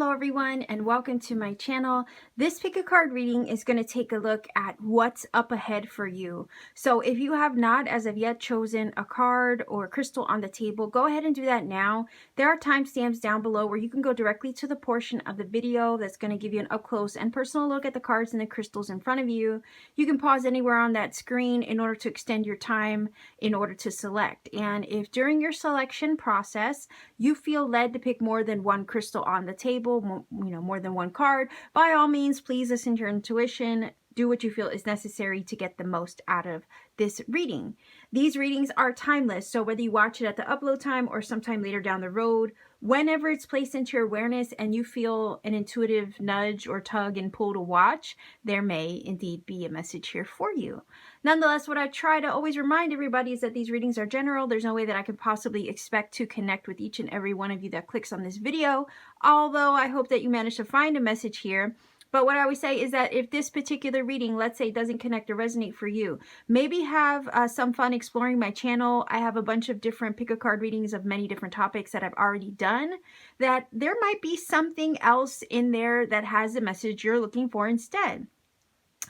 Hello everyone and welcome to my channel. This pick a card reading is going to take a look at what's up ahead for you. So if you have not as of yet chosen a card or crystal on the table, go ahead and do that now. There are timestamps down below where you can go directly to the portion of the video that's going to give you an up close and personal look at the cards and the crystals in front of you. You can pause anywhere on that screen in order to extend your time in order to select. And if during your selection process you feel led to pick more than one crystal on the table, more than one card, by all means, please listen to your intuition. Do what you feel is necessary to get the most out of this reading. These readings are timeless, so whether you watch it at the upload time or sometime later down the road, whenever it's placed into your awareness and you feel an intuitive nudge or tug and pull to watch, there may indeed be a message here for you. Nonetheless, what I try to always remind everybody is that these readings are general. There's no way that I could possibly expect to connect with each and every one of you that clicks on this video, although I hope that you manage to find a message here. But what I always say is that if this particular reading, let's say, doesn't connect or resonate for you, maybe have some fun exploring my channel. I have a bunch of different pick a card readings of many different topics that I've already done, that there might be something else in there that has the message you're looking for instead.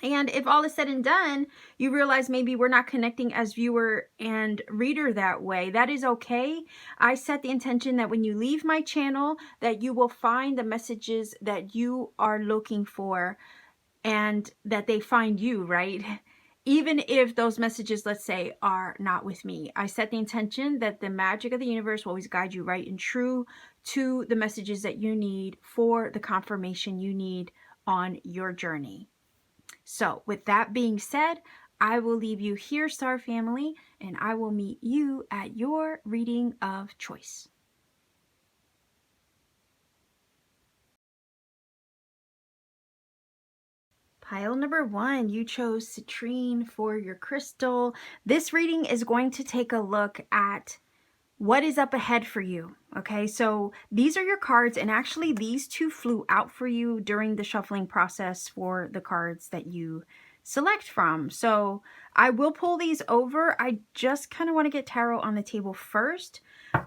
And if all is said and done, you realize maybe we're not connecting as viewer and reader that way. That is okay. I set the intention that when you leave my channel, that you will find the messages that you are looking for and that they find you, right? Even if those messages, let's say, are not with me. I set the intention that the magic of the universe will always guide you right and true to the messages that you need for the confirmation you need on your journey. So with that being said, I will leave you here, Star Family, and I will meet you at your reading of choice. Pile number 1, you chose Citrine for your crystal. This reading is going to take a look at what is up ahead for you. Okay, so these are your cards, and actually these two flew out for you during the shuffling process for the cards that you select from. So I will pull these over. I just kind of want to get tarot on the table first.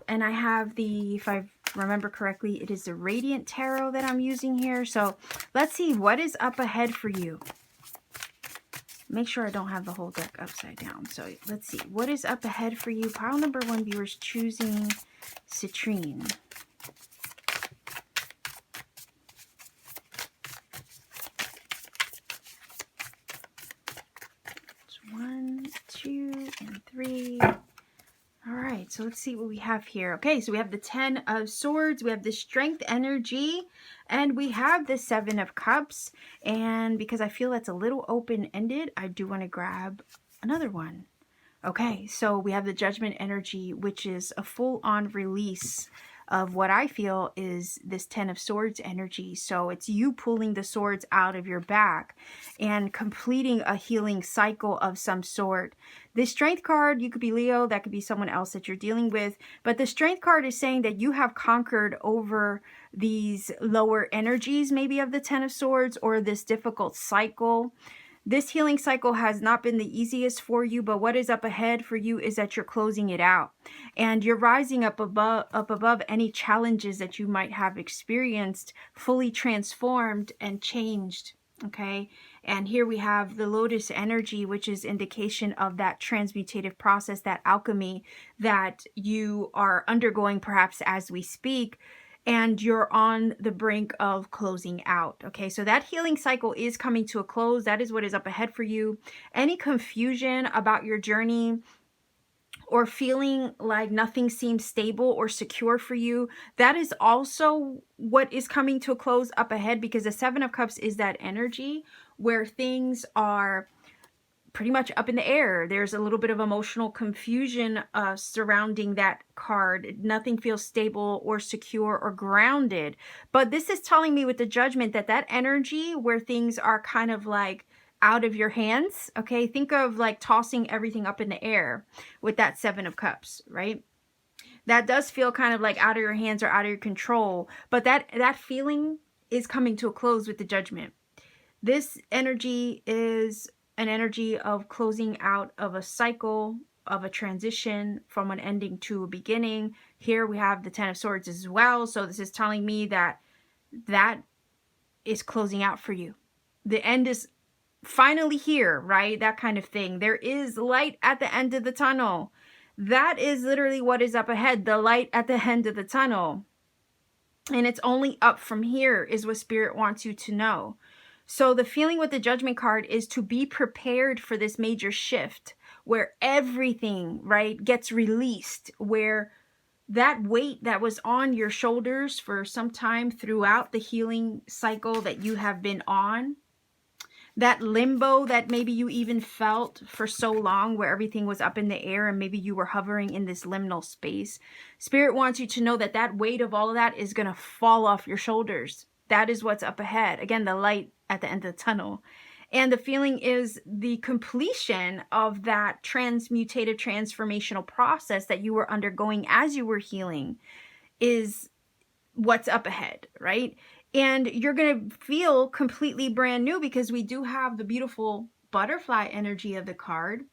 And I have the, if I remember correctly, it is the Radiant Tarot that I'm using here. So let's see what is up ahead for you. Make sure I don't have the whole deck upside down. So let's see. What is up ahead for you? Pile number 1 viewers choosing Citrine. It's 1, 2, and 3. All right, so let's see what we have here. Okay, so we have the 10 of Swords, we have the Strength energy, and we have the 7 of Cups. And because I feel that's a little open-ended, I do want to grab another one. Okay, so we have the Judgment energy, which is a full-on release of what I feel is this 10 of Swords energy. So it's you pulling the swords out of your back and completing a healing cycle of some sort. This Strength card, you could be Leo, that could be someone else that you're dealing with, but the Strength card is saying that you have conquered over these lower energies, maybe of the 10 of Swords, or this difficult cycle. This healing cycle has not been the easiest for you, but what is up ahead for you is that you're closing it out and you're rising up above any challenges that you might have experienced, fully transformed and changed. Okay, and here we have the Lotus energy, which is indication of that transmutative process, that alchemy that you are undergoing perhaps as we speak. And you're on the brink of closing out. Okay, so that healing cycle is coming to a close. That is what is up ahead for you. Any confusion about your journey or feeling like nothing seems stable or secure for you, that is also what is coming to a close up ahead, because the 7 of Cups is that energy where things are pretty much up in the air. There's a little bit of emotional confusion surrounding that card. Nothing feels stable or secure or grounded. But this is telling me with the Judgment that that energy where things are kind of like out of your hands. Okay, think of like tossing everything up in the air with that 7 of Cups, right? That does feel kind of like out of your hands or out of your control. But that feeling is coming to a close with the Judgment. This energy is an energy of closing out of a cycle, of a transition from an ending to a beginning. Here we have the 10 of Swords as well. So this is telling me that that is closing out for you. The end is finally here, right? That kind of thing. There is light at the end of the tunnel. That is literally what is up ahead, the light at the end of the tunnel. And it's only up from here is what Spirit wants you to know. So the feeling with the Judgment card is to be prepared for this major shift where everything, right, gets released, where that weight that was on your shoulders for some time throughout the healing cycle that you have been on, that limbo that maybe you even felt for so long where everything was up in the air and maybe you were hovering in this liminal space. Spirit wants you to know that that weight of all of that is going to fall off your shoulders. That is what's up ahead. Again, the light at the end of the tunnel. And the feeling is the completion of that transmutative, transformational process that you were undergoing as you were healing is what's up ahead, right? And you're going to feel completely brand new because we do have the beautiful butterfly energy of the card.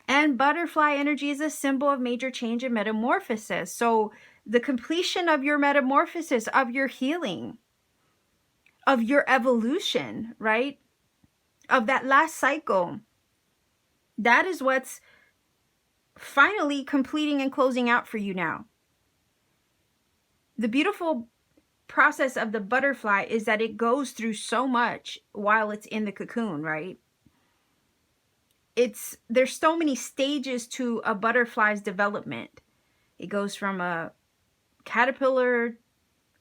And butterfly energy is a symbol of major change and metamorphosis. So the completion of your metamorphosis, of your healing, of your evolution, right? Of that last cycle, that is what's finally completing and closing out for you now. The beautiful process of the butterfly is that it goes through so much while it's in the cocoon, right? There's so many stages to a butterfly's development. It goes from a caterpillar,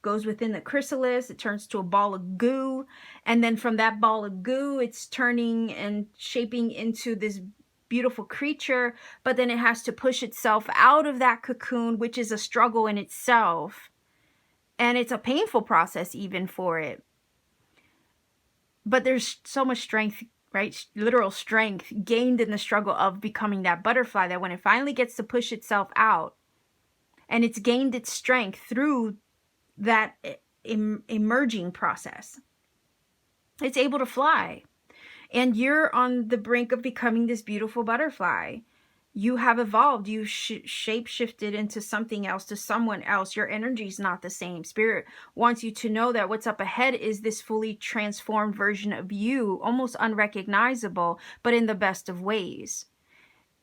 goes within the chrysalis, it turns to a ball of goo, and then from that ball of goo it's turning and shaping into this beautiful creature, but then it has to push itself out of that cocoon, which is a struggle in itself, and it's a painful process even for it. But there's so much strength, right? Literal strength gained in the struggle of becoming that butterfly, that when it finally gets to push itself out and it's gained its strength through that emerging process, it's able to fly. And you're on the brink of becoming this beautiful butterfly. You have evolved. You shape-shifted into something else, to someone else. Your energy is not the same. Spirit wants you to know that what's up ahead is this fully transformed version of you, almost unrecognizable, but in the best of ways.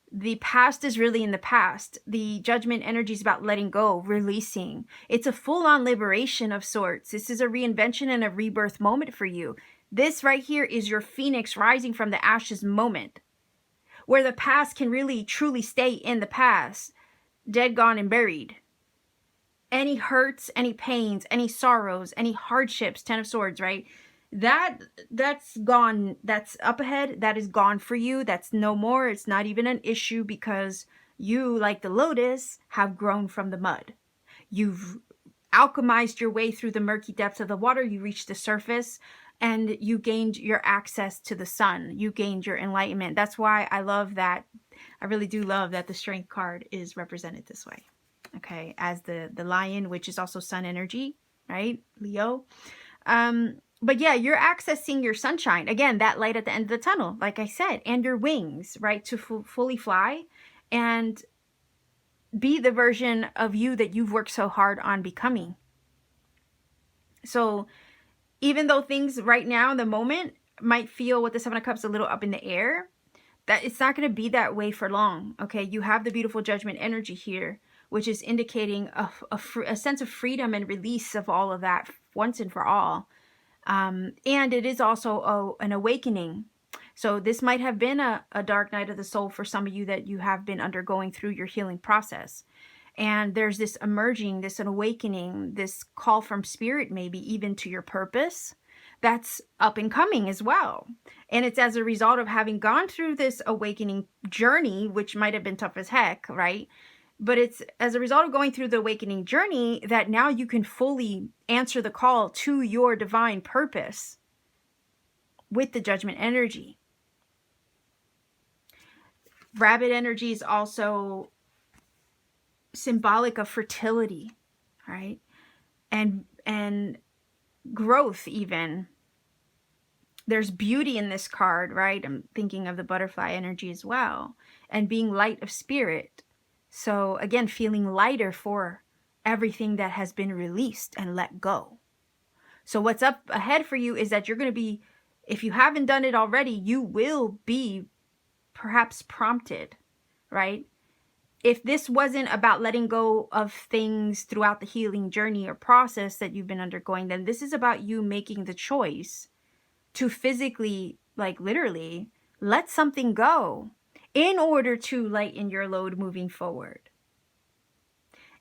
The past is really in the past. The Judgment energy is about letting go, releasing. It's a full-on liberation of sorts. This is a reinvention and a rebirth moment for you. This right here is your phoenix rising from the ashes moment, where the past can really truly stay in the past, dead, gone, and buried. Any hurts, any pains, any sorrows, any hardships, Ten of Swords, right? That's gone. That's up ahead. That is gone for you. That's no more. It's not even an issue because you, like the lotus, have grown from the mud. You've alchemized your way through the murky depths of the water. You reached the surface and you gained your access to the sun. You gained your enlightenment. That's why I love that. I really do love that the Strength card is represented this way. Okay, as the lion, which is also sun energy, right? Leo. But yeah, you're accessing your sunshine. Again, that light at the end of the tunnel, like I said, and your wings, right? To fully fly and be the version of you that you've worked so hard on becoming. So even though things right now in the moment might feel with the Seven of Cups a little up in the air, that it's not going to be that way for long. Okay, you have the beautiful Judgment energy here, which is indicating a sense of freedom and release of all of that once and for all. And it is also an awakening. So this might have been a dark night of the soul for some of you that you have been undergoing through your healing process. And there's this emerging, this awakening, this call from spirit, maybe even to your purpose, that's up and coming as well. And it's as a result of having gone through this awakening journey, which might have been tough as heck, right? But it's as a result of going through the awakening journey that now you can fully answer the call to your divine purpose with the Judgment energy. Rabbit energy is also symbolic of fertility, right? And growth even. There's beauty in this card, right? I'm thinking of the butterfly energy as well. And being light of spirit. So again, feeling lighter for everything that has been released and let go. So what's up ahead for you is that you're going to be, if you haven't done it already, you will be perhaps prompted, right? If this wasn't about letting go of things throughout the healing journey or process that you've been undergoing, then this is about you making the choice to physically, like literally, let something go in order to lighten your load moving forward,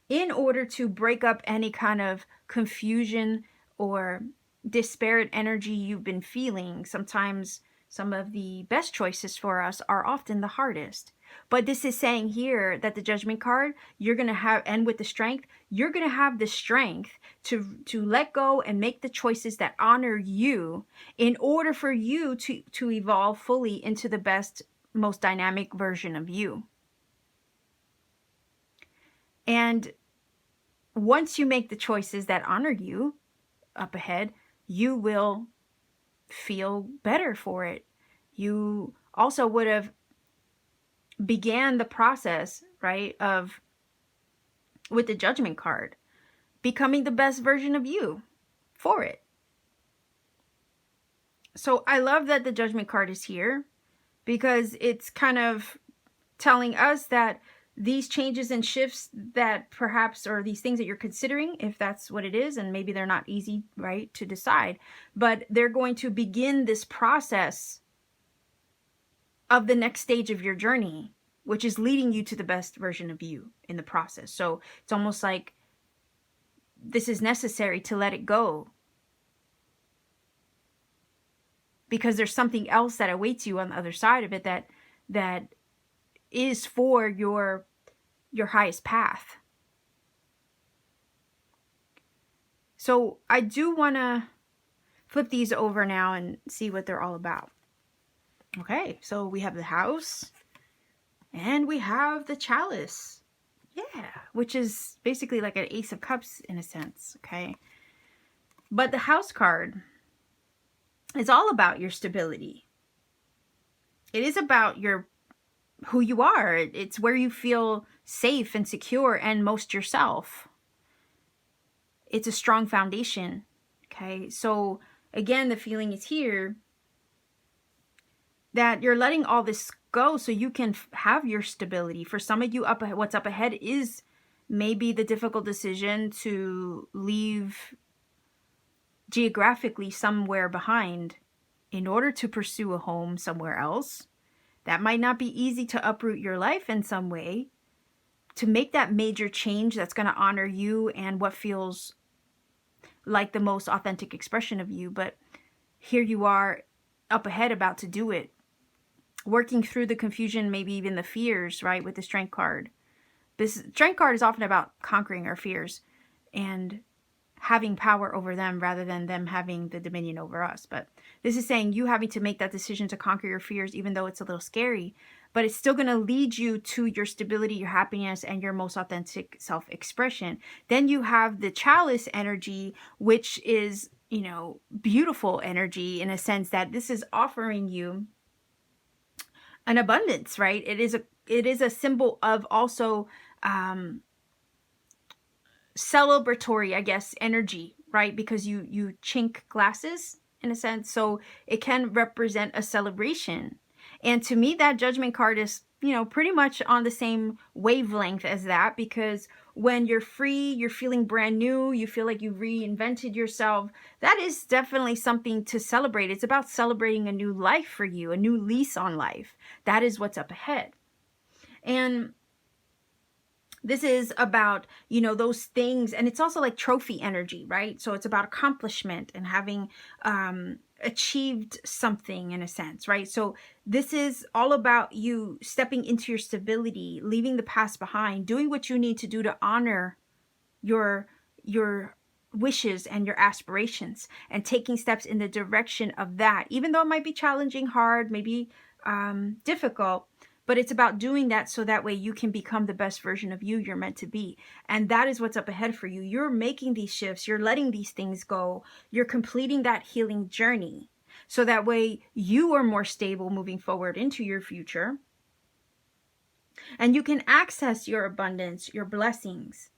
in order to break up any kind of confusion or disparate energy you've been feeling. Sometimes some of the best choices for us are often the hardest. But this is saying here that the Judgment card, you're going to have, and with the Strength, you're going to have the strength to let go and make the choices that honor you in order for you to evolve fully into the best, most dynamic version of you. And once you make the choices that honor you up ahead, you will feel better for it. You also would have began the process, right, of, with the Judgment card, becoming the best version of you for it. So I love that the Judgment card is here, because it's kind of telling us that these changes and shifts that perhaps, or these things that you're considering, if that's what it is, and maybe they're not easy, right, to decide, but they're going to begin this process of the next stage of your journey, which is leading you to the best version of you in the process. So it's almost like this is necessary to let it go, because there's something else that awaits you on the other side of it that is for your highest path. So I do want to flip these over now and see what they're all about. Okay, so we have the House and we have the Chalice. Yeah, which is basically like an Ace of Cups in a sense, okay? But the House card is all about your stability. It is about who you are. It's where you feel safe and secure and most yourself. It's a strong foundation. Okay, so again, the feeling is here that you're letting all this go so you can have your stability. For some of you, what's up ahead is maybe the difficult decision to leave geographically somewhere behind in order to pursue a home somewhere else. That might not be easy to uproot your life in some way, to make that major change that's going to honor you and what feels like the most authentic expression of you. But here you are up ahead about to do it, working through the confusion, maybe even the fears, right, with the Strength card. This Strength card is often about conquering our fears and having power over them rather than them having the dominion over us. But this is saying you having to make that decision to conquer your fears, even though it's a little scary, but it's still going to lead you to your stability, your happiness, and your most authentic self-expression. Then you have the Chalice energy, which is, you know, beautiful energy in a sense that this is offering you an abundance, right? It is a symbol of also celebratory, I guess, energy, right? Because you chink glasses in a sense, so it can represent a celebration. And to me, that Judgment card is, you know, pretty much on the same wavelength as that, because when you're free, you're feeling brand new, you feel like you reinvented yourself, that is definitely something to celebrate. It's about celebrating a new life for you, a new lease on life. That is what's up ahead. And this is about, you know, those things, and it's also like trophy energy, right? So it's about accomplishment and having achieved something in a sense, right? So this is all about you stepping into your stability, leaving the past behind, doing what you need to do to honor your wishes and your aspirations, and taking steps in the direction of that, even though it might be challenging, hard, maybe difficult. But it's about doing that so that way you can become the best version of you you're meant to be. And that is what's up ahead for you. You're making these shifts. You're letting these things go. You're completing that healing journey. So that way you are more stable moving forward into your future. And you can access your abundance, your blessings,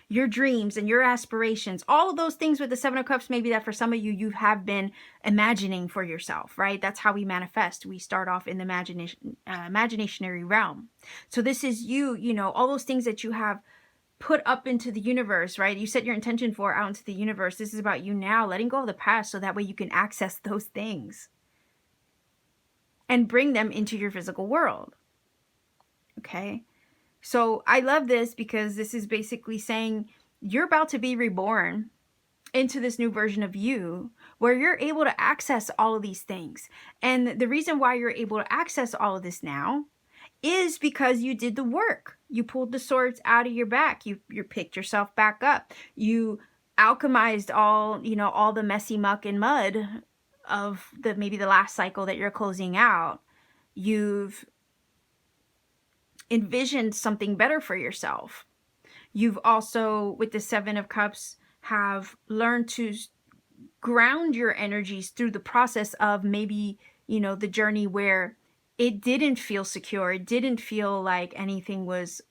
your dreams and your aspirations, all of those things with the Seven of Cups, maybe that for some of you, you have been imagining for yourself, right? That's how we manifest. We start off in the imaginationary realm. So this is you, you know, all those things that you have put up into the universe, right? You set your intention for out into the universe. This is about you now letting go of the past so that way you can access those things and bring them into your physical world. Okay? So I love this because this is basically saying you're about to be reborn into this new version of you where you're able to access all of these things. And the reason why you're able to access all of this now is because you did the work. You pulled the swords out of your back. You picked yourself back up. You alchemized all, you know, all the messy muck and mud of maybe the last cycle that you're closing out. You've envisioned something better for yourself. You've also, with the Seven of Cups, have learned to ground your energies through the process of maybe, you know, the journey where it didn't feel secure. It didn't feel like anything was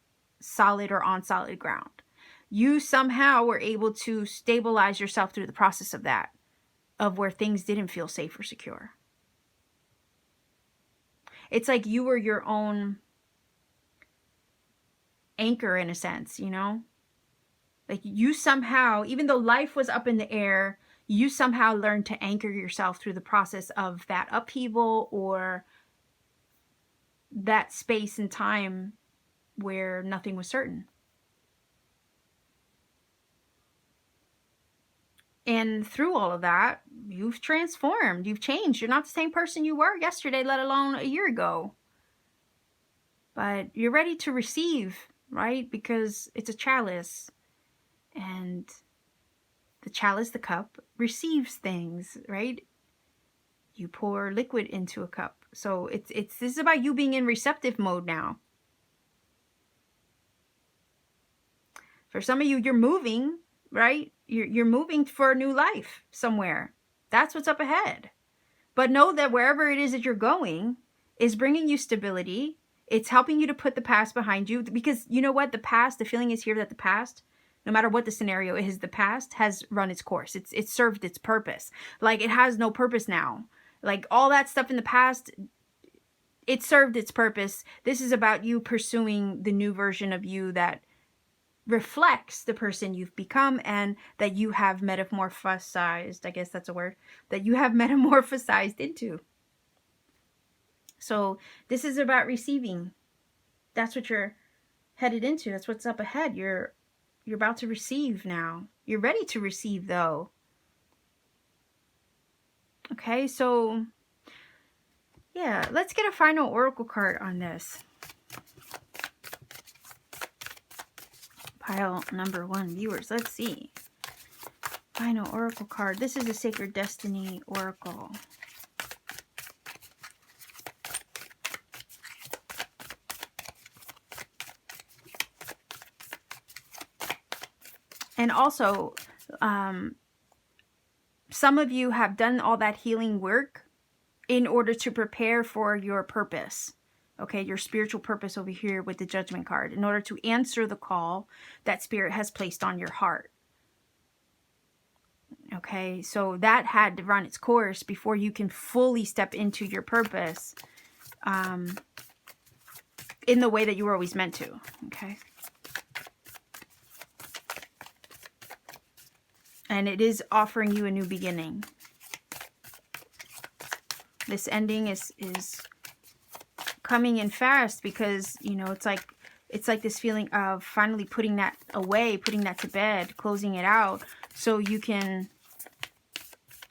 solid or on solid ground. You somehow were able to stabilize yourself through the process of that, of where things didn't feel safe or secure. It's like you were your own anchor in a sense, you know? Like you somehow, even though life was up in the air, you somehow learned to anchor yourself through the process of that upheaval or that space and time where nothing was certain. And through all of that, you've transformed, you've changed. You're not the same person you were yesterday, let alone a year ago. But you're ready to receive, right? Because it's a chalice. And the chalice, the cup, receives things, right? You pour liquid into a cup. So this is about you being in receptive mode now. For some of you, you're moving, right? You're moving for a new life somewhere. That's what's up ahead. But know that wherever it is that you're going is bringing you stability. It's helping you to put the past behind you. Because you know what? The past, the feeling is here that the past, no matter what the scenario is, the past has run its course. It's served its purpose. Like it has no purpose now. Like all that stuff in the past, it served its purpose. This is about you pursuing the new version of you that reflects the person you've become and that you have metamorphosized. I guess that's a word. That you have metamorphosized into. So this is about receiving. That's what you're headed into. That's what's up ahead. You're about to receive now. You're ready to receive though. Okay, so yeah, let's get a final oracle card on this. Pile number 1, viewers, let's see. Final oracle card. This is a Sacred Destiny oracle. And also, some of you have done all that healing work in order to prepare for your purpose. Okay, your spiritual purpose over here with the Judgment card. In order to answer the call that Spirit has placed on your heart. Okay, so that had to run its course before you can fully step into your purpose in the way that you were always meant to. Okay. And it is offering you a new beginning. This ending is coming in fast because, you know, it's like this feeling of finally putting that away, putting that to bed, closing it out so you can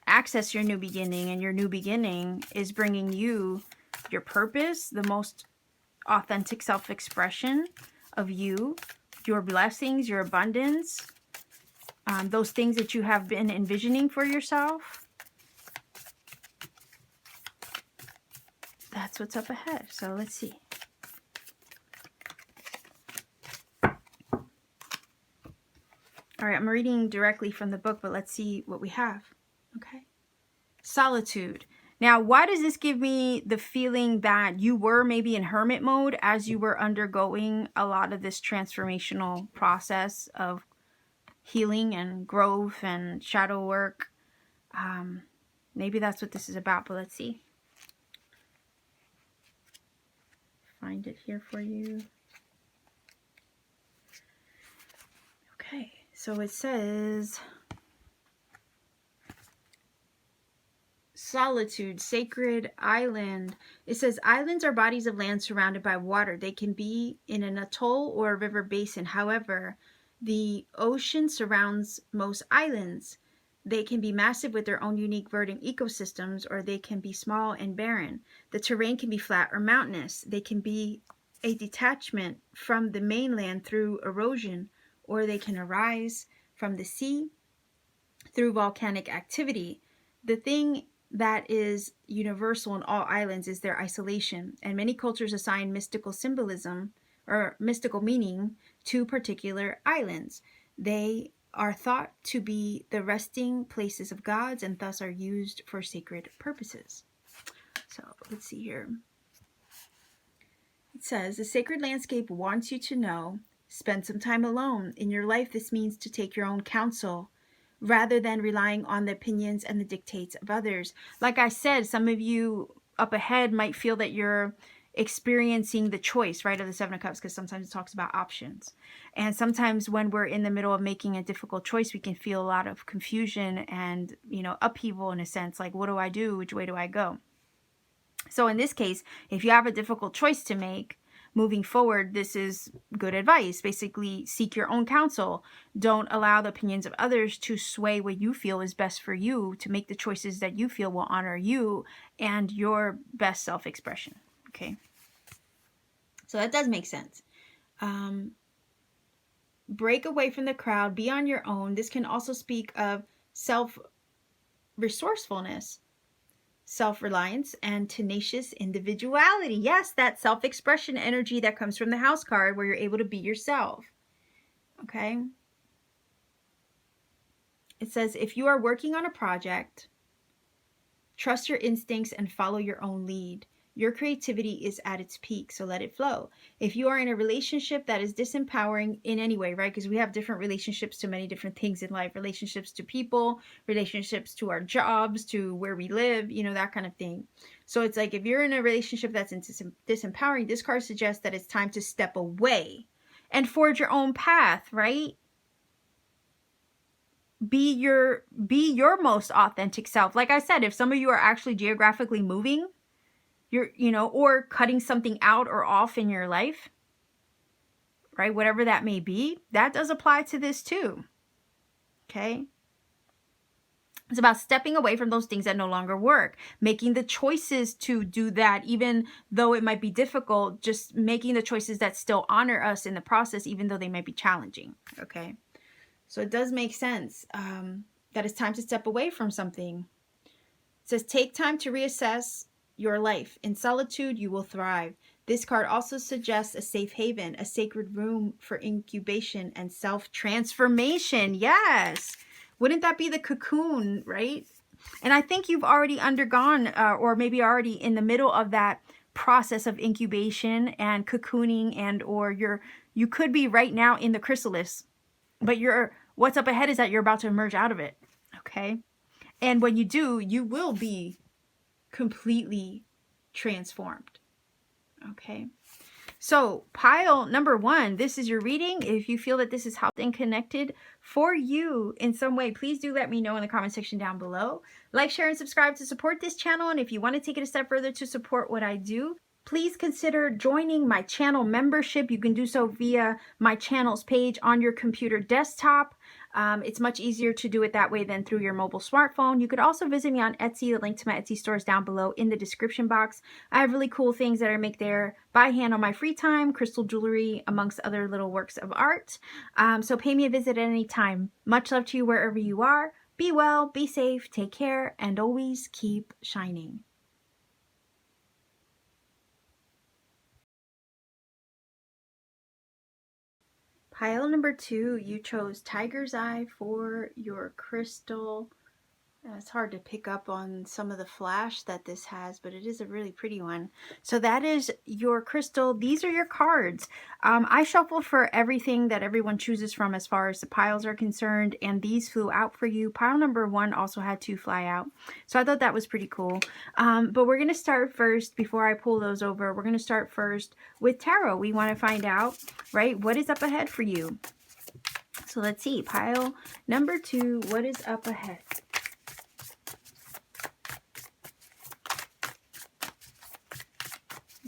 access your new beginning. And your new beginning is bringing you your purpose, the most authentic self-expression of you, your blessings, your abundance, those things that you have been envisioning for yourself. That's what's up ahead. So let's see. All right, I'm reading directly from the book, but let's see what we have. Okay. Solitude. Now, why does this give me the feeling that you were maybe in hermit mode as you were undergoing a lot of this transformational process of healing and growth and shadow work. Maybe that's what this is about, but let's see. Find it here for you. Okay, so it says solitude, sacred island. It says islands are bodies of land surrounded by water. They can be in an atoll or a river basin. However, the ocean surrounds most islands. They can be massive with their own unique verdant ecosystems, or they can be small and barren. The terrain can be flat or mountainous. They can be a detachment from the mainland through erosion, or they can arise from the sea through volcanic activity. The thing that is universal in all islands is their isolation, and many cultures assign mystical symbolism or mystical meaning to particular islands. They are thought to be the resting places of gods and thus are used for sacred purposes. So let's see here. It says, the sacred landscape wants you to know, spend some time alone. In your life, this means to take your own counsel rather than relying on the opinions and the dictates of others. Like I said, some of you up ahead might feel that you're experiencing the choice, right, of the Seven of Cups, because sometimes it talks about options. And sometimes when we're in the middle of making a difficult choice, we can feel a lot of confusion and, upheaval in a sense, like, what do I do? Which way do I go? So in this case, if you have a difficult choice to make, moving forward, this is good advice. Basically, seek your own counsel. Don't allow the opinions of others to sway what you feel is best for you, to make the choices that you feel will honor you and your best self-expression. Okay. So that does make sense. Break away from the crowd. Be on your own. This can also speak of self-resourcefulness, self-reliance, and tenacious individuality. Yes, that self-expression energy that comes from the house card where you're able to be yourself. Okay. It says, if you are working on a project, trust your instincts and follow your own lead. Your creativity is at its peak, so let it flow. If you are in a relationship that is disempowering in any way, right? Because we have different relationships to many different things in life. Relationships to people, relationships to our jobs, to where we live, that kind of thing. So it's like if you're in a relationship that's disempowering, this card suggests that it's time to step away and forge your own path, right? Be your most authentic self. Like I said, if some of you are actually geographically moving, or cutting something out or off in your life, right? Whatever that may be, that does apply to this too. Okay. It's about stepping away from those things that no longer work, making the choices to do that, even though it might be difficult, just making the choices that still honor us in the process, even though they might be challenging. Okay. So it does make sense that it's time to step away from something. It says, take time to reassess your life. In solitude, you will thrive. This card also suggests a safe haven, a sacred room for incubation and self-transformation. Yes. Wouldn't that be the cocoon, right? And I think you've already undergone or maybe already in the middle of that process of incubation and cocooning, and or you could be right now in the chrysalis, but what's up ahead is that you're about to emerge out of it. Okay. And when you do, you will be completely transformed. Okay. So pile number 1, this is your reading. If you feel that this is helped and connected for you in some way, please do let me know in the comment section down below. Like, share, and subscribe to support this channel. And if you want to take it a step further to support what I do, please consider joining my channel membership. You can do so via my channel's page on your computer desktop. It's much easier to do it that way than through your mobile smartphone. You could also visit me on Etsy. The link to my Etsy store is down below in the description box. I have really cool things that I make there by hand on my free time, crystal jewelry, amongst other little works of art. So pay me a visit at any time. Much love to you wherever you are. Be well, be safe, take care, and always keep shining. Pile number 2, you chose Tiger's Eye for your crystal It's hard to pick up on some of the flash that this has, but it is a really pretty one. So that is your crystal. These are your cards. I shuffle for everything that everyone chooses from as far as the piles are concerned, and these flew out for you. Pile number 1 also had 2 fly out. So I thought that was pretty cool. But we're going to start first, before I pull those over, we're going to start first with tarot. We want to find out, right, what is up ahead for you. So let's see, pile number 2, what is up ahead?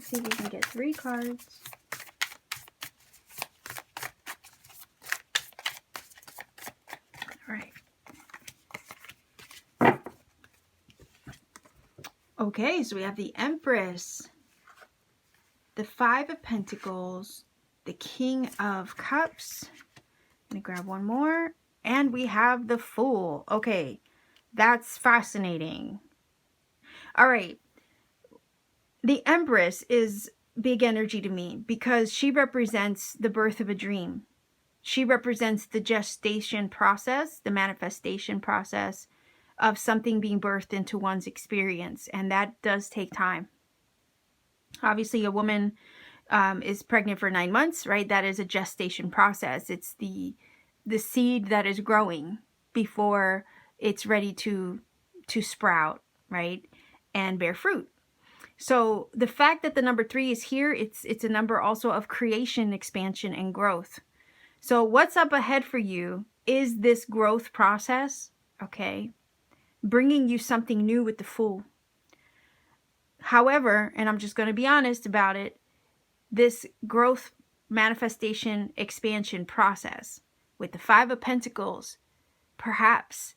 See if we can get 3 cards. All right. Okay, so we have the Empress, the 5 of Pentacles, the King of Cups. Let me grab one more. And we have the Fool. Okay, that's fascinating. All right. The Empress is big energy to me because she represents the birth of a dream. She represents the gestation process, the manifestation process of something being birthed into one's experience. And that does take time. Obviously, a woman is pregnant for 9 months, right? That is a gestation process. It's the seed that is growing before it's ready to sprout, right? And bear fruit. So the fact that the number 3 is here, it's a number also of creation, expansion, and growth. So what's up ahead for you is this growth process, okay? Bringing you something new with the Fool. However, and I'm just going to be honest about it, this growth, manifestation, expansion process with the 5 of Pentacles perhaps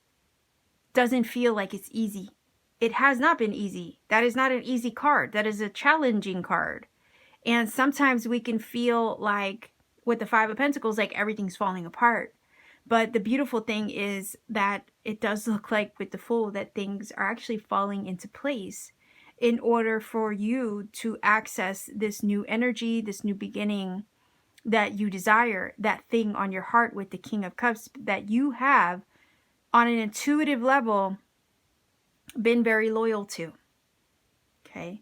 doesn't feel like it's easy. It has not been easy. That is not an easy card. That is a challenging card. And sometimes we can feel like with the 5 of Pentacles, like everything's falling apart. But the beautiful thing is that it does look like with the Fool that things are actually falling into place in order for you to access this new energy, this new beginning that you desire, that thing on your heart with the King of Cups that you have on an intuitive level been very loyal to. Okay.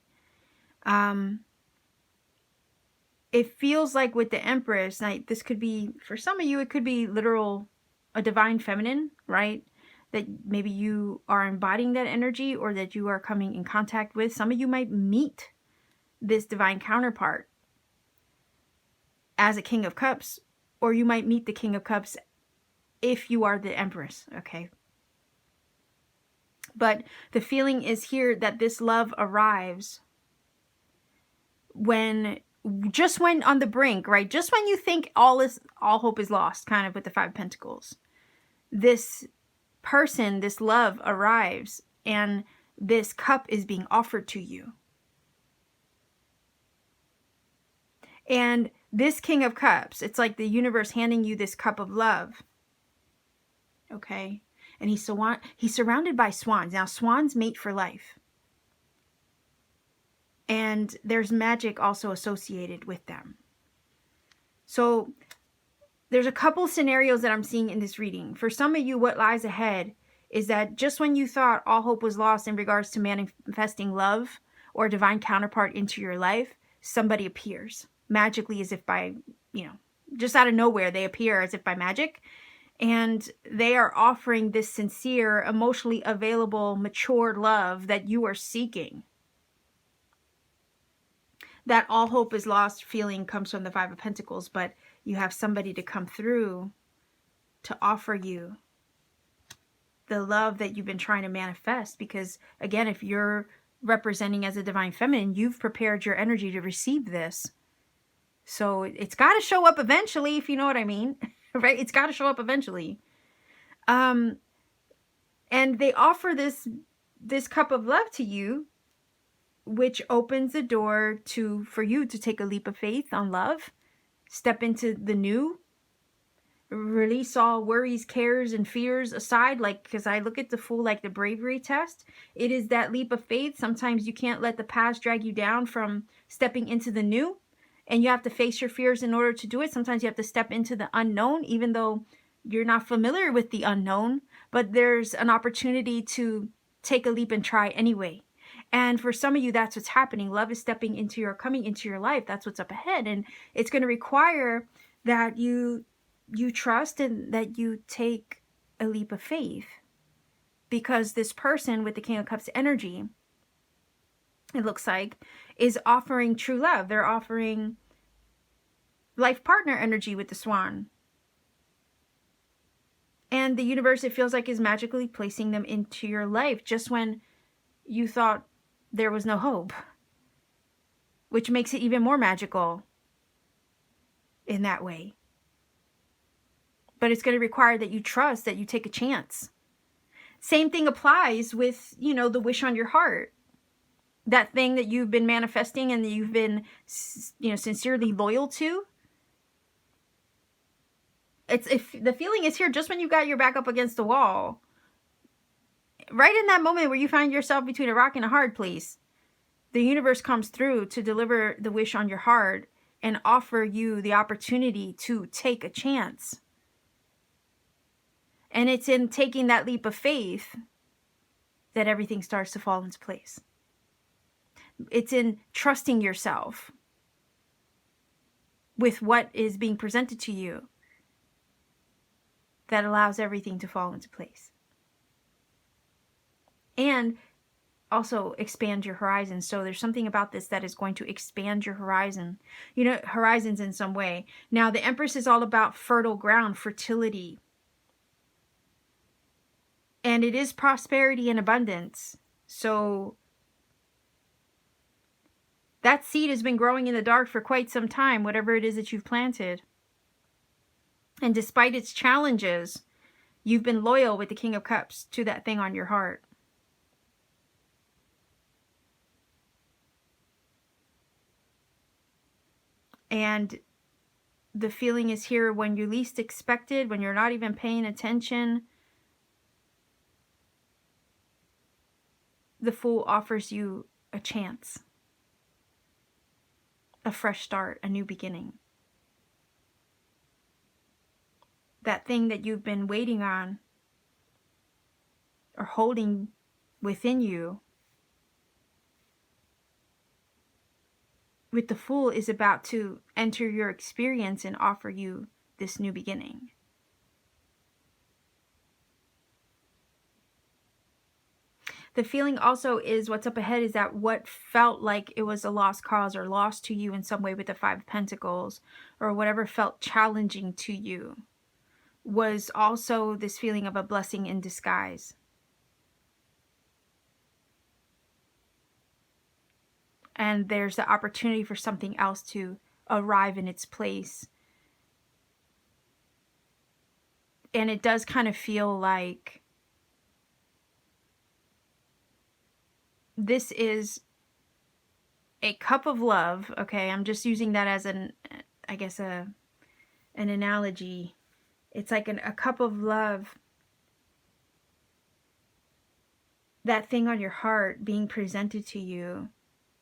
It feels like with the Empress, like this could be, for some of you, it could be literal, a divine feminine, right? That maybe you are embodying that energy or that you are coming in contact with. Some of you might meet this divine counterpart as a King of Cups, or you might meet the King of Cups if you are the Empress, okay? But the feeling is here that this love arrives just when on the brink, right? Just when you think all hope is lost, kind of with the 5 of Pentacles. This person, this love arrives, and this cup is being offered to you. And this King of Cups, it's like the universe handing you this cup of love. Okay? And he's surrounded by swans. Now, swans mate for life. And there's magic also associated with them. So there's a couple scenarios that I'm seeing in this reading. For some of you, what lies ahead is that just when you thought all hope was lost in regards to manifesting love or a divine counterpart into your life, somebody appears magically, as if by, just out of nowhere, they appear as if by magic. And they are offering this sincere, emotionally available, mature love that you are seeking. That all hope is lost feeling comes from the 5 of Pentacles, but you have somebody to come through to offer you the love that you've been trying to manifest. Because again, if you're representing as a divine feminine, you've prepared your energy to receive this. So it's got to show up eventually, if you know what I mean, right? It's got to show up eventually. And they offer this cup of love to you, which opens the door for you to take a leap of faith on love, step into the new, release all worries, cares, and fears aside. Because I look at the Fool like the bravery test. It is that leap of faith. Sometimes you can't let the past drag you down from stepping into the new, and you have to face your fears in order to do it. Sometimes you have to step into the unknown, even though you're not familiar with the unknown, but there's an opportunity to take a leap and try anyway. And for some of you, that's what's happening. Love is coming into your life. That's what's up ahead. And it's going to require that you trust and that you take a leap of faith. Because this person with the King of Cups energy, it looks like, is offering true love. They're offering life partner energy with the Swan. And the universe, it feels like, is magically placing them into your life just when you thought there was no hope. Which makes it even more magical in that way. But it's going to require that you trust, that you take a chance. Same thing applies with, the wish on your heart. That thing that you've been manifesting and that you've been, sincerely loyal to. If the feeling is here just when you got your back up against the wall. Right in that moment where you find yourself between a rock and a hard place, the universe comes through to deliver the wish on your heart and offer you the opportunity to take a chance. And it's in taking that leap of faith that everything starts to fall into place. It's in trusting yourself with what is being presented to you that allows everything to fall into place. And also expand your horizon. So there's something about this that is going to expand your horizons in some way. Now, the Empress is all about fertile ground, fertility. And it is prosperity and abundance. So that seed has been growing in the dark for quite some time, whatever it is that you've planted. And despite its challenges, you've been loyal with the King of Cups to that thing on your heart. And the feeling is here when you least expect it, when you're not even paying attention. The Fool offers you a chance, a fresh start, a new beginning. That thing that you've been waiting on or holding within you with the Fool is about to enter your experience and offer you this new beginning. The feeling also is what's up ahead is that what felt like it was a lost cause or lost to you in some way with the Five of Pentacles or whatever felt challenging to you was also this feeling of a blessing in disguise. And there's the opportunity for something else to arrive in its place. And it does kind of feel like this is a cup of love. Okay, I'm just using that as an analogy. It's like a cup of love. That thing on your heart being presented to you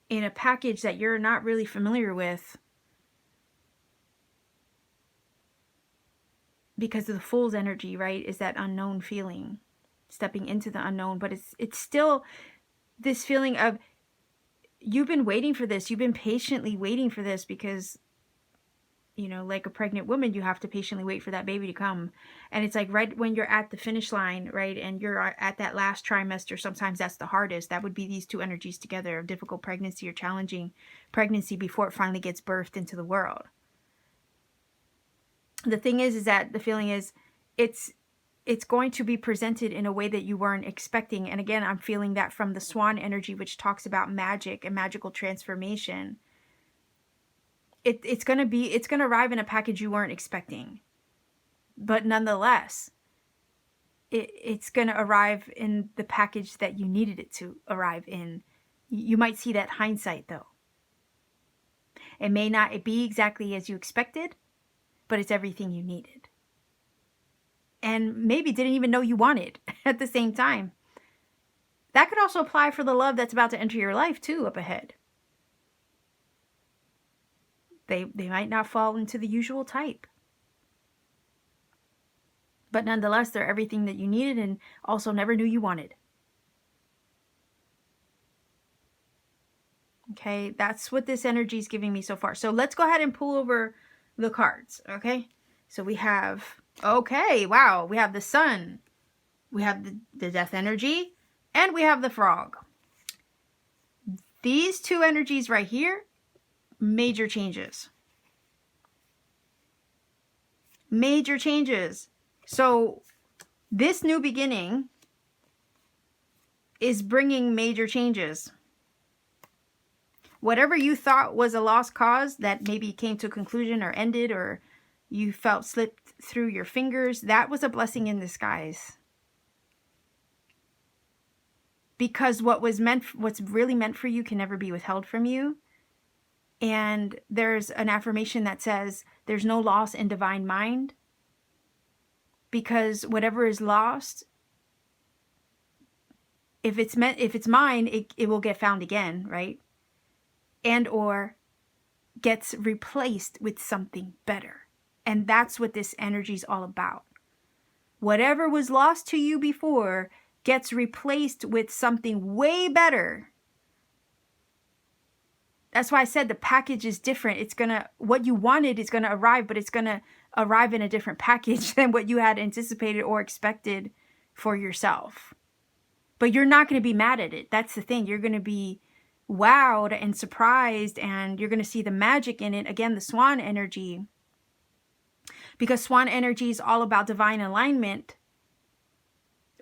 in a package that you're not really familiar with. Because of the Fool's energy, right? Is that unknown feeling. Stepping into the unknown. But it's still this feeling of you've been waiting for this. You've been patiently waiting for this because, like a pregnant woman, you have to patiently wait for that baby to come. And it's like right when you're at the finish line, right? And you're at that last trimester, sometimes that's the hardest. That would be these two energies together of difficult pregnancy or challenging pregnancy before it finally gets birthed into the world. The thing is that the feeling is it's going to be presented in a way that you weren't expecting. And again, I'm feeling that from the Swan energy, which talks about magic and magical transformation. It's going to arrive in a package you weren't expecting. But nonetheless, it's going to arrive in the package that you needed it to arrive in. You might see that hindsight, though. It may not be exactly as you expected, but it's everything you needed. And maybe didn't even know you wanted at the same time. That could also apply for the love that's about to enter your life too up ahead. They might not fall into the usual type. But nonetheless, they're everything that you needed and also never knew you wanted. Okay, that's what this energy is giving me so far. So let's go ahead and pull over the cards, okay? So we have, okay, wow, we have the sun, we have the death energy, and we have the frog. These two energies right here, major changes. Major changes. So this new beginning is bringing major changes. Whatever you thought was a lost cause that maybe came to a conclusion or ended, or you felt slipped through your fingers, that was a blessing in disguise. Because what's really meant for you can never be withheld from you. And there's an affirmation that says there's no loss in divine mind. Because whatever is lost, if it's mine, it will get found again, right? And or gets replaced with something better. And that's what this energy is all about. Whatever was lost to you before gets replaced with something way better. That's why I said the package is different. What you wanted is gonna arrive, but it's gonna arrive in a different package than what you had anticipated or expected for yourself. But you're not gonna be mad at it. That's the thing. You're gonna be wowed and surprised, and you're gonna see the magic in it. Again, the swan energy. Because swan energy is all about divine alignment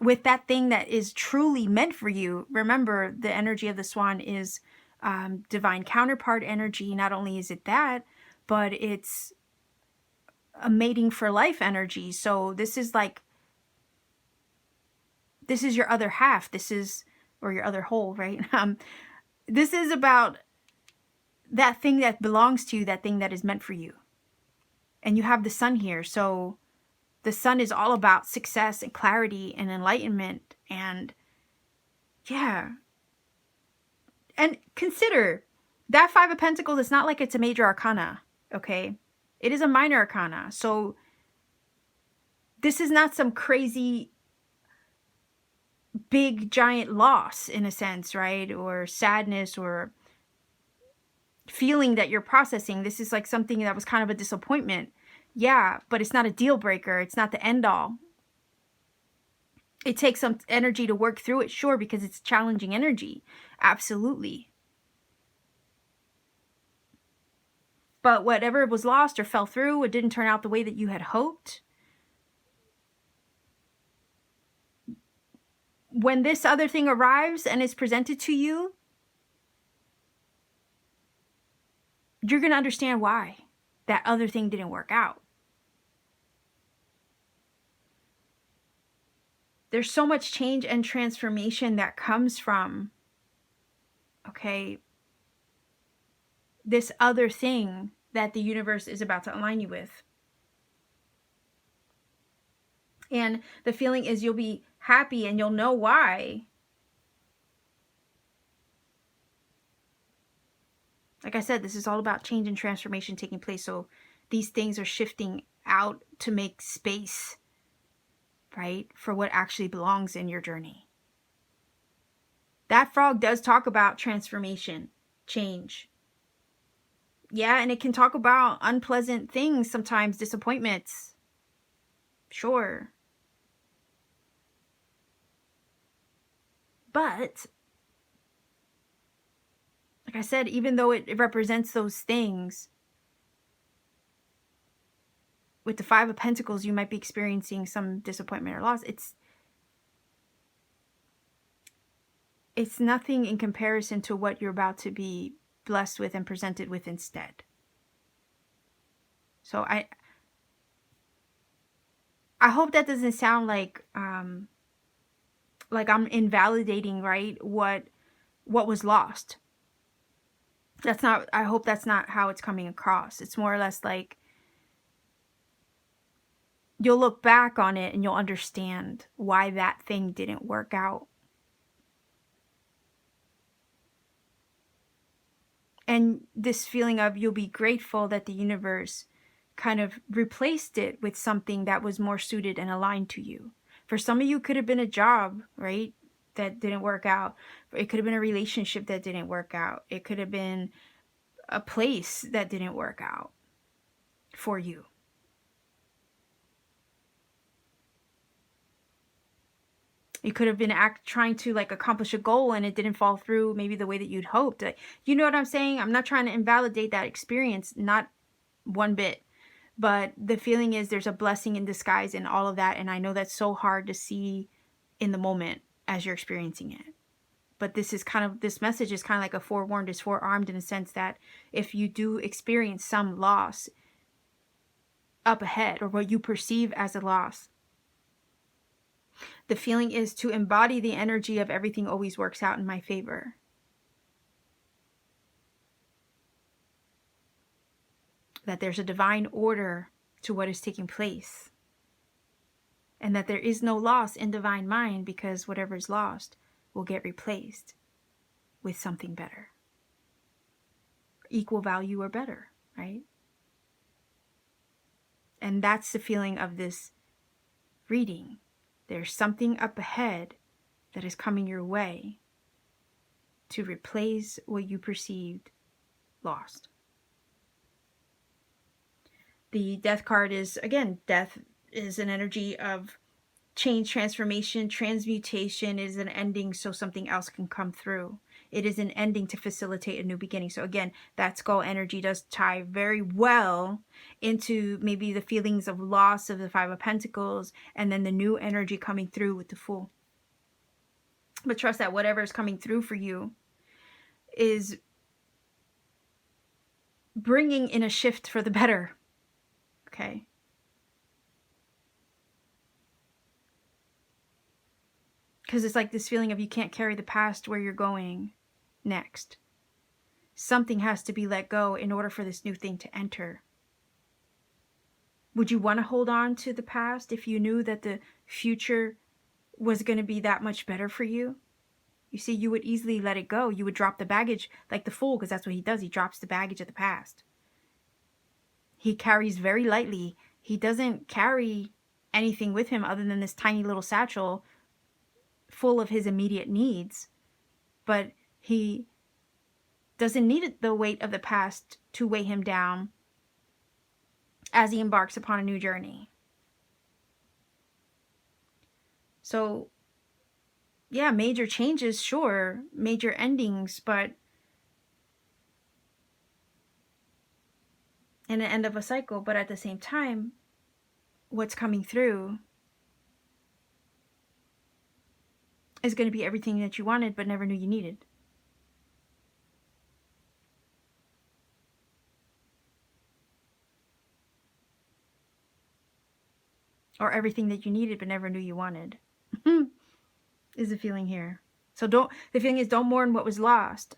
with that thing that is truly meant for you. Remember, the energy of the swan is divine counterpart energy. Not only is it that, but it's a mating for life energy. So this is your other half. Or your other whole, right? This is about that thing that belongs to you, that thing that is meant for you. And you have the sun here. So the sun is all about success and clarity and enlightenment. And yeah. And consider that Five of Pentacles, it's not like it's a major arcana, okay? It is a minor arcana. So this is not some crazy big giant loss in a sense, right? Or sadness or feeling that you're processing. This is like something that was kind of a disappointment. Yeah, but it's not a deal breaker. It's not the end all. It takes some energy to work through it, sure, because it's challenging energy. Absolutely. But whatever was lost or fell through, it didn't turn out the way that you had hoped. When this other thing arrives and is presented to you, you're going to understand why that other thing didn't work out. There's so much change and transformation that comes from, okay, this other thing that the universe is about to align you with. And the feeling is you'll be happy and you'll know why. Like I said, this is all about change and transformation taking place. So these things are shifting out to make space, right, for what actually belongs in your journey. That frog does talk about transformation, change. Yeah, and it can talk about unpleasant things, sometimes disappointments. Sure. But, like I said, even though it represents those things, with the Five of Pentacles, you might be experiencing some disappointment or loss. It's nothing in comparison to what you're about to be blessed with and presented with instead. So I hope that doesn't sound like I'm invalidating, right, what was lost. I hope that's not how it's coming across. It's more or less like you'll look back on it and you'll understand why that thing didn't work out. And this feeling of you'll be grateful that the universe kind of replaced it with something that was more suited and aligned to you. For some of you, it could have been a job, right, that didn't work out. It could have been a relationship that didn't work out. It could have been a place that didn't work out for you. You could have been trying to like accomplish a goal and it didn't fall through maybe the way that you'd hoped. You know what I'm saying? I'm not trying to invalidate that experience, not one bit. But the feeling is there's a blessing in disguise in all of that. And I know that's so hard to see in the moment as you're experiencing it. But this message is kind of like a forewarned is forearmed, in a sense that if you do experience some loss up ahead, or what you perceive as a loss, the feeling is to embody the energy of everything always works out in my favor. That there's a divine order to what is taking place. And that there is no loss in divine mind, because whatever is lost will get replaced with something better. Equal value or better, right? And that's the feeling of this reading. There's something up ahead that is coming your way to replace what you perceived lost. The Death card is, again, death is an energy of change, transformation, transmutation. It is an ending so something else can come through. It is an ending to facilitate a new beginning. So again, that skull energy does tie very well into maybe the feelings of loss of the Five of Pentacles, and then the new energy coming through with the Fool. But trust that whatever is coming through for you is bringing in a shift for the better. Okay. Because it's like this feeling of you can't carry the past where you're going next. Something has to be let go in order for this new thing to enter. Would you want to hold on to the past if you knew that the future was going to be that much better for you? You see, you would easily let it go. You would drop the baggage like the Fool, because that's what he does. He drops the baggage of the past. He carries very lightly. He doesn't carry anything with him other than this tiny little satchel full of his immediate needs. But he doesn't need the weight of the past to weigh him down as he embarks upon a new journey. So, yeah, major changes, sure, major endings, but and an end of a cycle. But at the same time, what's coming through is going to be everything that you wanted but never knew you needed. Or everything that you needed but never knew you wanted. Is the feeling here. So the feeling is, don't mourn what was lost.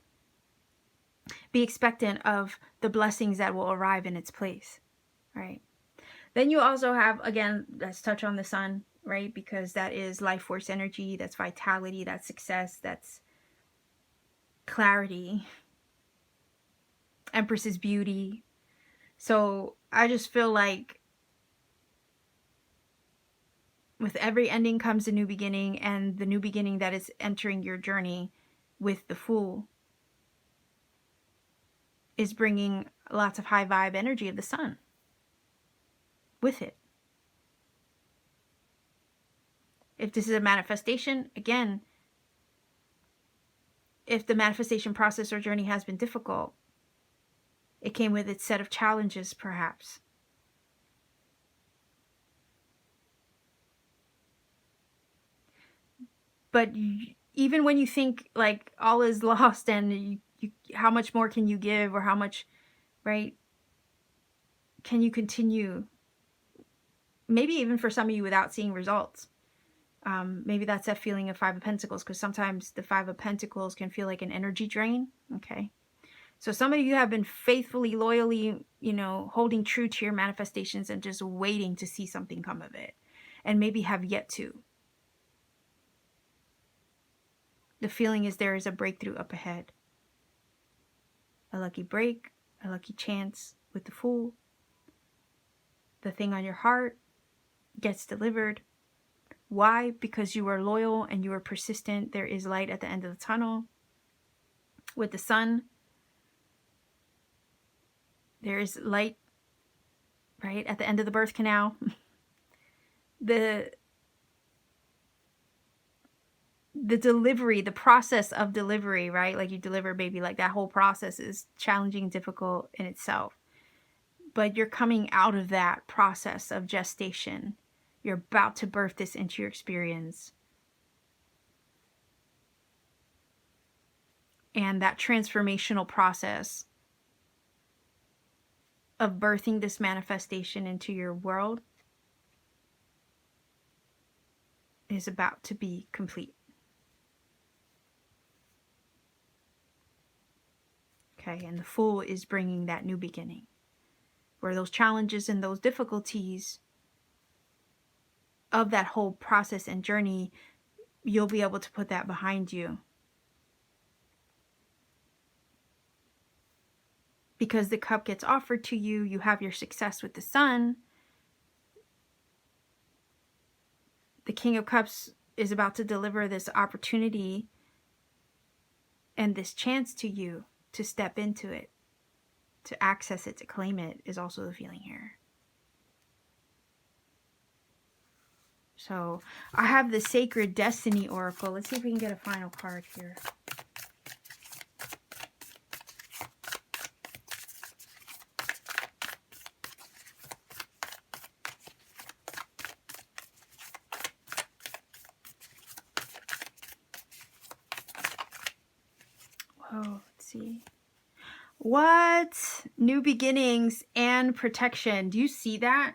Be expectant of the blessings that will arrive in its place. Right? Then you also have, again, let's touch on the Sun, right? Because that is life force energy, that's vitality, that's success, that's clarity. Empress is beauty. So I just feel like with every ending comes a new beginning, and the new beginning that is entering your journey with the Fool is bringing lots of high vibe energy of the Sun with it. If this is a manifestation, again, if the manifestation process or journey has been difficult, it came with its set of challenges, perhaps. But even when you think like all is lost and how much more can you give, or how much, right, can you continue? Maybe even for some of you without seeing results. Maybe that's that feeling of Five of Pentacles, because sometimes the Five of Pentacles can feel like an energy drain. Okay. So some of you have been faithfully, loyally, holding true to your manifestations and just waiting to see something come of it. And maybe have yet to. The feeling is there is a breakthrough up ahead. A lucky break, a lucky chance with the Fool. The thing on your heart gets delivered. Why? Because you are loyal and you are persistent. There is light at the end of the tunnel. With the sun, there is light, right, at the end of the birth canal. The delivery, the process of delivery, right? Like you deliver a baby, like that whole process is challenging and difficult in itself. But you're coming out of that process of gestation. You're about to birth this into your experience. And that transformational process of birthing this manifestation into your world is about to be complete. Okay, and the Fool is bringing that new beginning, where those challenges and those difficulties of that whole process and journey, you'll be able to put that behind you. Because the cup gets offered to you, you have your success with the Sun. The King of Cups is about to deliver this opportunity and this chance to you to step into it, to access it, to claim it, is also the feeling here. So I have the Sacred Destiny Oracle. Let's see if we can get a final card here. Oh, let's see. What? New beginnings and protection. Do you see that?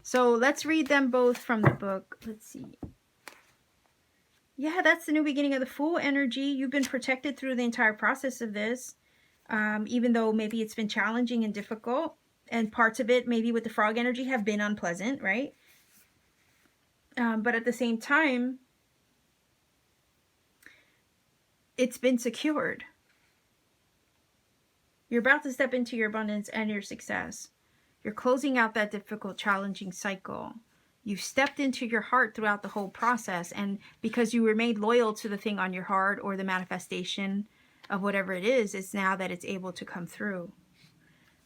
So let's read them both from the book. Let's see. Yeah, that's the new beginning of the Fool energy. You've been protected through the entire process of this, even though maybe it's been challenging and difficult. And parts of it, maybe with the frog energy, have been unpleasant, right? But at the same time, it's been secured. You're about to step into your abundance and your success. You're closing out that difficult, challenging cycle. You've stepped into your heart throughout the whole process. And because you remained loyal to the thing on your heart or the manifestation of whatever it is, it's now that it's able to come through.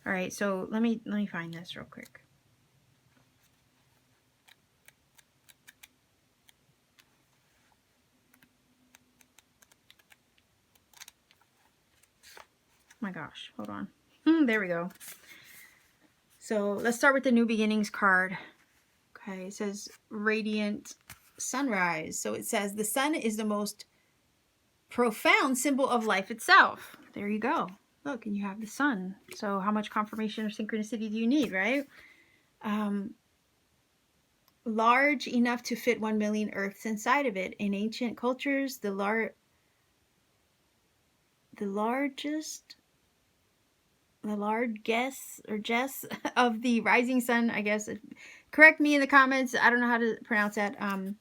All right, so let me find this real quick. My gosh, hold on. There we go. So let's start with the New Beginnings card. Okay, it says Radiant Sunrise. So it says the sun is the most profound symbol of life itself. There you go. Look, and you have the sun. So how much confirmation or synchronicity do you need, right? Large enough to fit 1 million Earths inside of it. In ancient cultures, the largest of the rising sun, I guess. Correct me in the comments. I don't know how to pronounce that. In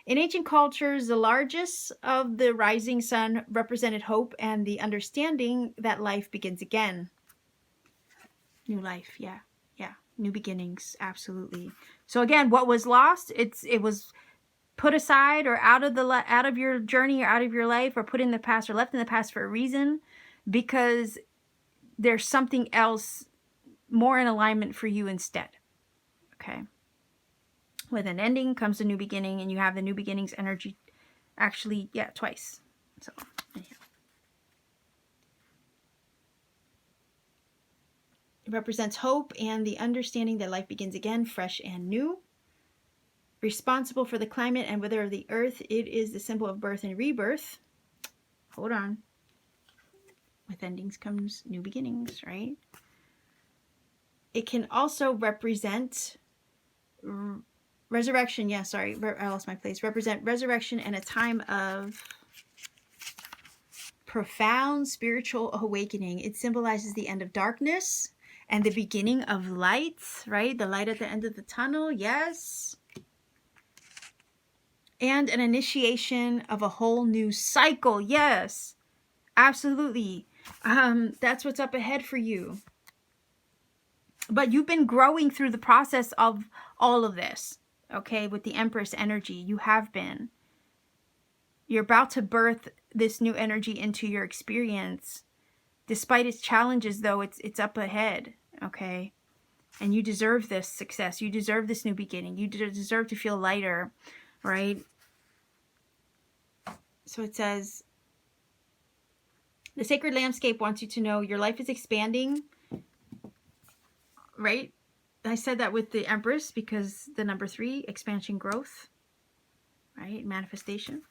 ancient cultures, the largest of the rising sun represented hope and the understanding that life begins again. New life, yeah. New beginnings, absolutely. So again, what was lost, it was put aside or out of your journey or out of your life or put in the past or left in the past for a reason, because there's something else more in alignment for you instead. Okay. With an ending comes a new beginning, and you have the new beginnings energy actually, yeah, twice. So, anyhow. It represents hope and the understanding that life begins again, fresh and new. Responsible for the climate and weather of the earth, it is the symbol of birth and rebirth. Hold on. With endings comes new beginnings, right? It can also represent resurrection. Yeah, sorry, I lost my place. Represent resurrection and a time of profound spiritual awakening. It symbolizes the end of darkness and the beginning of light, right? The light at the end of the tunnel, yes. And an initiation of a whole new cycle, yes. Absolutely. That's what's up ahead for you. But you've been growing through the process of all of this, okay, with the Empress energy. You have been. You're about to birth this new energy into your experience. Despite its challenges, though, it's up ahead, okay? And you deserve this success. You deserve this new beginning. You deserve to feel lighter, right? So it says, the sacred landscape wants you to know your life is expanding, right? I said that with the Empress because the number 3, expansion, growth, right? Manifestation.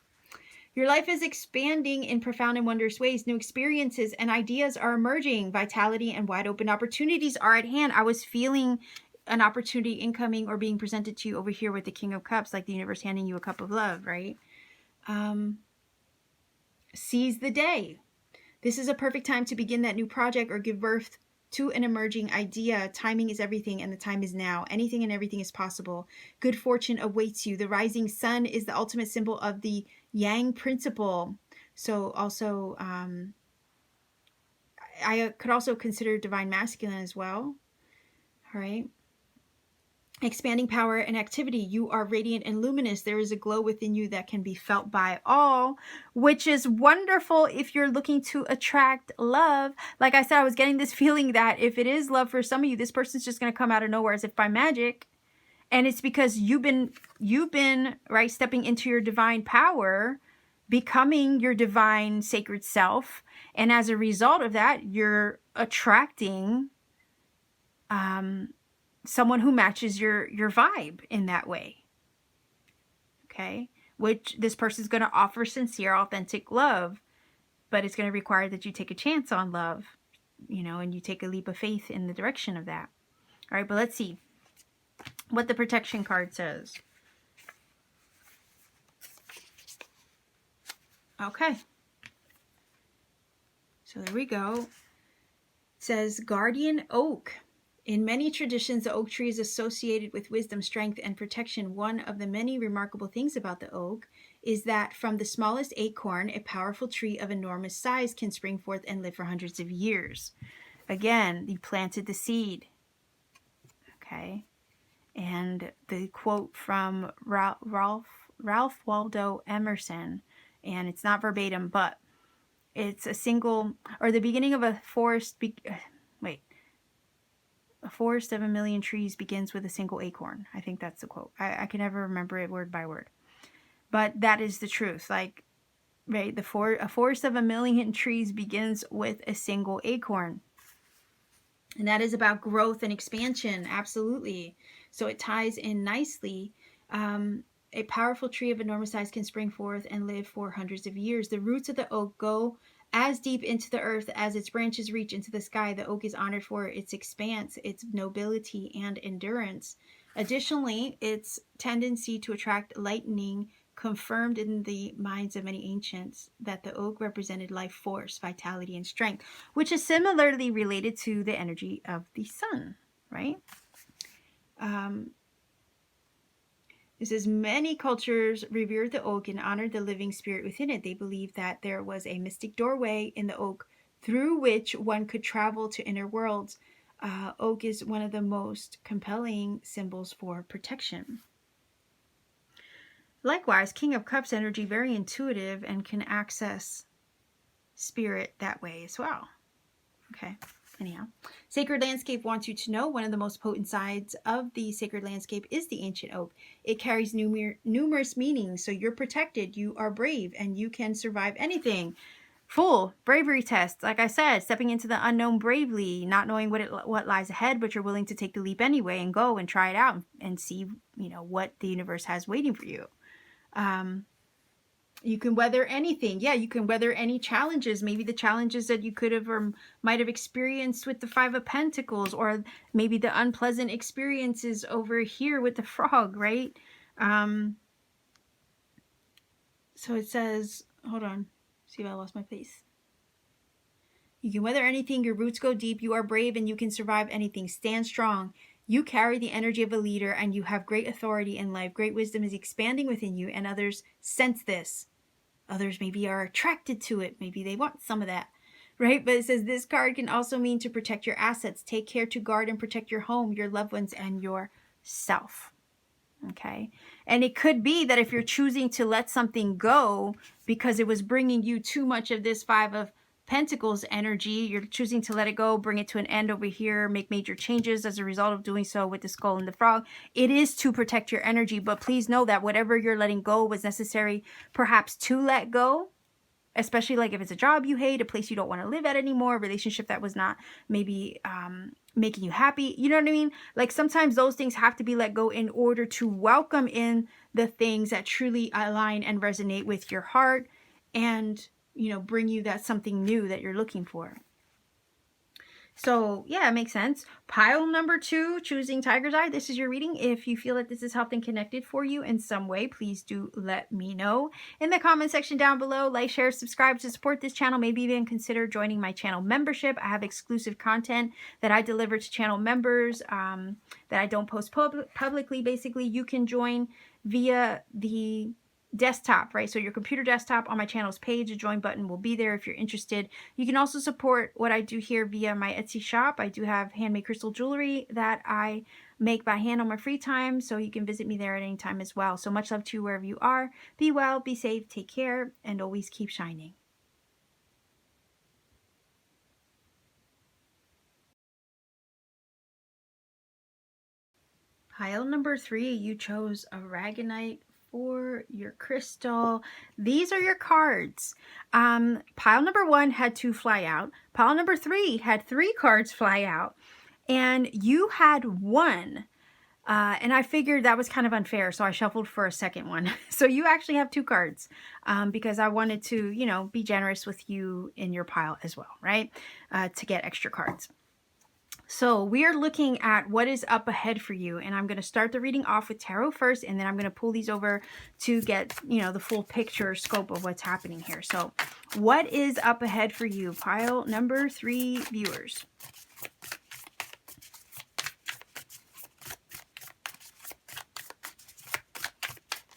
Your life is expanding in profound and wondrous ways. New experiences and ideas are emerging. Vitality and wide open opportunities are at hand. I was feeling an opportunity incoming or being presented to you over here with the King of Cups, like the universe handing you a cup of love, right? Seize the day. This is a perfect time to begin that new project or give birth to an emerging idea. Timing is everything, and the time is now. Anything and everything is possible. Good fortune awaits you. The rising sun is the ultimate symbol of the Yang principle. So also, I could also consider divine masculine as well. All right. Expanding power and activity. You are radiant and luminous. There is a glow within you that can be felt by all, which is wonderful if you're looking to attract love. Like I said, I was getting this feeling that if it is love for some of you, this person's just going to come out of nowhere as if by magic. And it's because you've been right, stepping into your divine power, becoming your divine sacred self. And as a result of that, you're attracting someone who matches your vibe in that way. Okay? Which this person's going to offer sincere, authentic love, but it's going to require that you take a chance on love, you know, and you take a leap of faith in the direction of that. All right, but let's see what the protection card says. Okay. So there we go. It says guardian oak. In many traditions, the oak tree is associated with wisdom, strength, and protection. One of the many remarkable things about the oak is that from the smallest acorn, a powerful tree of enormous size can spring forth and live for hundreds of years. Again, you planted the seed. Okay. And the quote from Ralph Waldo Emerson, and it's not verbatim, but it's a single, or the beginning of a forest, a forest of a million trees begins with a single acorn. I think that's the quote. I can never remember it word by word. But that is the truth. Like, right, a forest of a million trees begins with a single acorn. And that is about growth and expansion. Absolutely. So it ties in nicely. A powerful tree of enormous size can spring forth and live for hundreds of years. The roots of the oak go as deep into the earth as its branches reach into the sky. The oak is honored for its expanse, its nobility, and endurance. Additionally, its tendency to attract lightning confirmed in the minds of many ancients that the oak represented life force, vitality, and strength, which is similarly related to the energy of the sun, right? It says many cultures revered the oak and honored the living spirit within it. They believed that there was a mystic doorway in the oak through which one could travel to inner worlds. Oak is one of the most compelling symbols for protection. Likewise, King of Cups energy, very intuitive and can access spirit that way as well. Okay. Anyhow, sacred landscape wants you to know one of the most potent sides of the sacred landscape is the ancient oak. It carries numerous meanings. So you're protected, you are brave, and you can survive anything. Full bravery test. Like I said, stepping into the unknown bravely, not knowing what lies ahead, but you're willing to take the leap anyway and go and try it out and see, you know, what the universe has waiting for you. You can weather anything. Yeah, you can weather any challenges. Maybe the challenges that you could have or might have experienced with the Five of Pentacles, or maybe the unpleasant experiences over here with the frog, right? So it says, hold on, see if I lost my place. You can weather anything. Your roots go deep. You are brave and you can survive anything. Stand strong. You carry the energy of a leader and you have great authority in life. Great wisdom is expanding within you, and others sense this. Others maybe are attracted to it. Maybe they want some of that. right? But it says this card can also mean to protect your assets. Take care to guard and protect your home, your loved ones, and yourself. Okay. And it could be that if you're choosing to let something go because it was bringing you too much of this Five of Pentacles energy, you're choosing to let it go, bring it to an end over here, make major changes as a result of doing so with the skull and the frog. It is to protect your energy, but please know that whatever you're letting go was necessary perhaps to let go. Especially like if it's a job you hate, a place you don't want to live at anymore, a relationship that was not maybe making you happy. You know what I mean? Like sometimes those things have to be let go in order to welcome in the things that truly align and resonate with your heart and, you know, bring you that something new that you're looking for. So yeah, it makes sense. Pile number 2, choosing Tiger's Eye. This is your reading. If you feel that this has helped and connected for you in some way, please do let me know in the comment section down below. Like, share, subscribe to support this channel. Maybe even consider joining my channel membership. I have exclusive content that I deliver to channel members that I don't post publicly. Basically, you can join via the desktop, right? So your computer desktop on my channel's page, a join button will be there if you're interested. You can also support what I do here via my Etsy shop. I do have handmade crystal jewelry that I make by hand on my free time, so you can visit me there at any time as well. So much love to you wherever you are. Be well, be safe, take care, and always keep shining. Pile number 3, you chose Aragonite for your crystal. These are your cards. Pile number 1 had 2 fly out. Pile number 3 had 3 cards fly out. And you had 1. And I figured that was kind of unfair, so I shuffled for a second one. So you actually have 2 cards because I wanted to, you know, be generous with you in your pile as well, right? To get extra cards. So we are looking at what is up ahead for you, and I'm going to start the reading off with tarot first, and then I'm going to pull these over to get, you know, the full picture scope of what's happening here. So what is up ahead for you, pile number 3 viewers?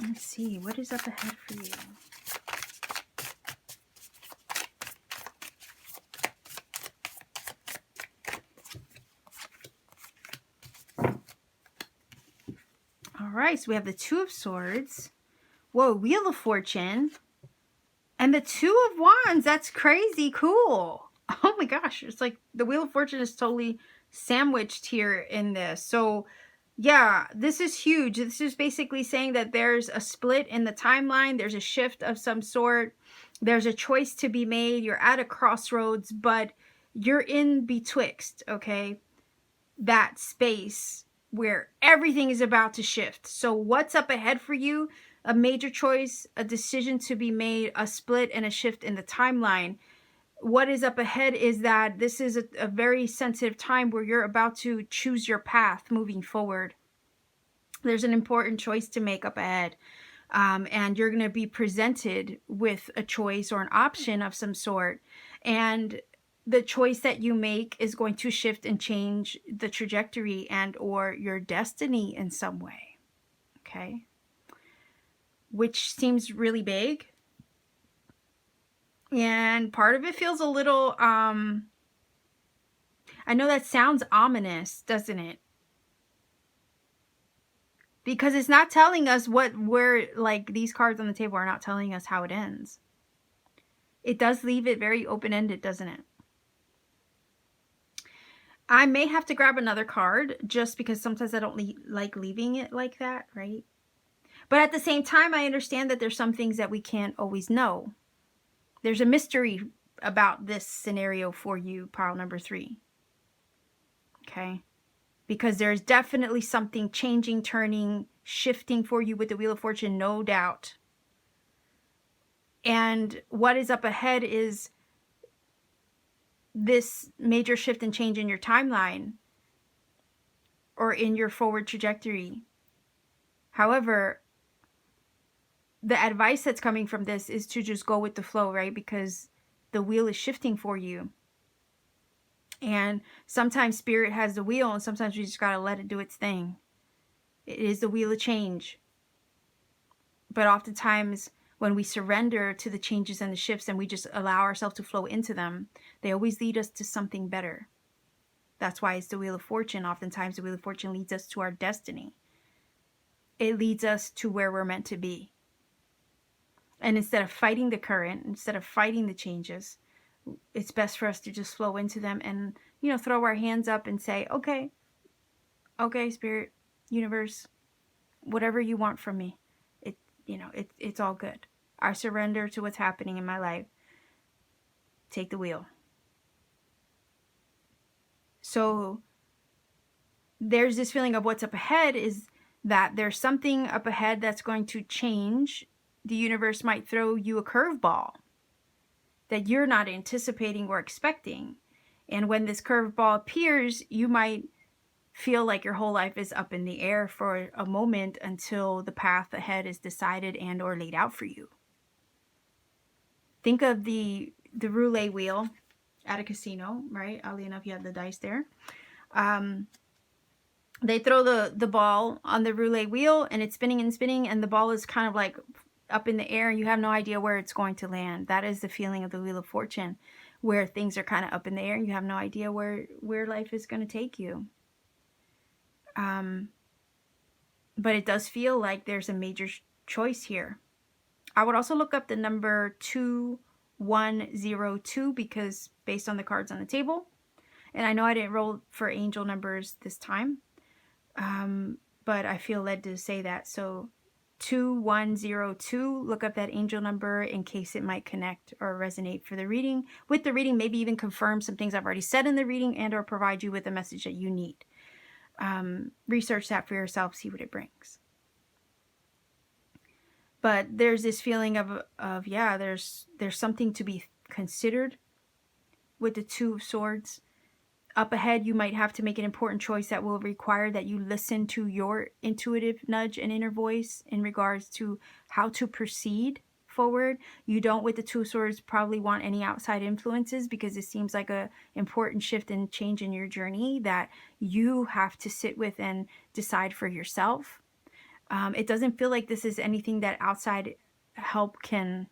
Let's see, what is up ahead for you? All right, so we have the 2 of Swords. Whoa, Wheel of Fortune. And the 2 of Wands. That's crazy cool. Oh my gosh, it's like the Wheel of Fortune is totally sandwiched here in this. So yeah, this is huge. This is basically saying that there's a split in the timeline. There's a shift of some sort. There's a choice to be made. You're at a crossroads, but you're in betwixt, okay? That space where everything is about to shift. So what's up ahead for you? A major choice, a decision to be made, a split, and a shift in the timeline. What is up ahead is that this is a very sensitive time where you're about to choose your path moving forward. There's an important choice to make up ahead. And you're going to be presented with a choice or an option of some sort. And the choice that you make is going to shift and change the trajectory and or your destiny in some way. Okay. Which seems really big. And part of it feels a little, I know that sounds ominous, doesn't it? Because it's not telling us like these cards on the table are not telling us how it ends. It does leave it very open-ended, doesn't it? I may have to grab another card just because sometimes I don't like leaving it like that, right? But at the same time, I understand that there's some things that we can't always know. There's a mystery about this scenario for you, pile number 3. Okay? Because there's definitely something changing, turning, shifting for you with the Wheel of Fortune, no doubt. And what is up ahead is this major shift and change in your timeline or in your forward trajectory. However, the advice that's coming from this is to just go with the flow, right? Because the wheel is shifting for you. And sometimes spirit has the wheel and sometimes we just got to let it do its thing. It is the wheel of change. But oftentimes when we surrender to the changes and the shifts and we just allow ourselves to flow into them, they always lead us to something better. That's why it's the Wheel of Fortune. Oftentimes the Wheel of Fortune leads us to our destiny. It leads us to where we're meant to be. And instead of fighting the current, instead of fighting the changes, it's best for us to just flow into them and, you know, throw our hands up and say, okay, Spirit, universe, whatever you want from me, it's all good. I surrender to what's happening in my life. Take the wheel. So there's this feeling of what's up ahead is that there's something up ahead that's going to change. The universe might throw you a curveball that you're not anticipating or expecting. And when this curveball appears, you might feel like your whole life is up in the air for a moment until the path ahead is decided and or laid out for you. Think of the roulette wheel at a casino, right? Oddly enough, you have the dice there. They throw the ball on the roulette wheel and it's spinning and spinning, and the ball is kind of like up in the air and you have no idea where it's going to land. That is the feeling of the Wheel of Fortune, where things are kind of up in the air and you have no idea where life is going to take you. But it does feel like there's a major choice here. I would also look up the number 2102 because based on the cards on the table. And I know I didn't roll for angel numbers this time, but I feel led to say that. So 2102, look up that angel number in case it might connect or resonate for the reading. With the reading, maybe even confirm some things I've already said in the reading and or provide you with a message that you need. Research that for yourself, see what it brings. But there's this feeling of yeah, there's something to be considered with the Two of Swords. Up ahead, you might have to make an important choice that will require that you listen to your intuitive nudge and inner voice in regards to how to proceed forward. You don't, with the Two of Swords, probably want any outside influences because it seems like a important shift and change in your journey that you have to sit with and decide for yourself. It doesn't feel like this is anything that outside help can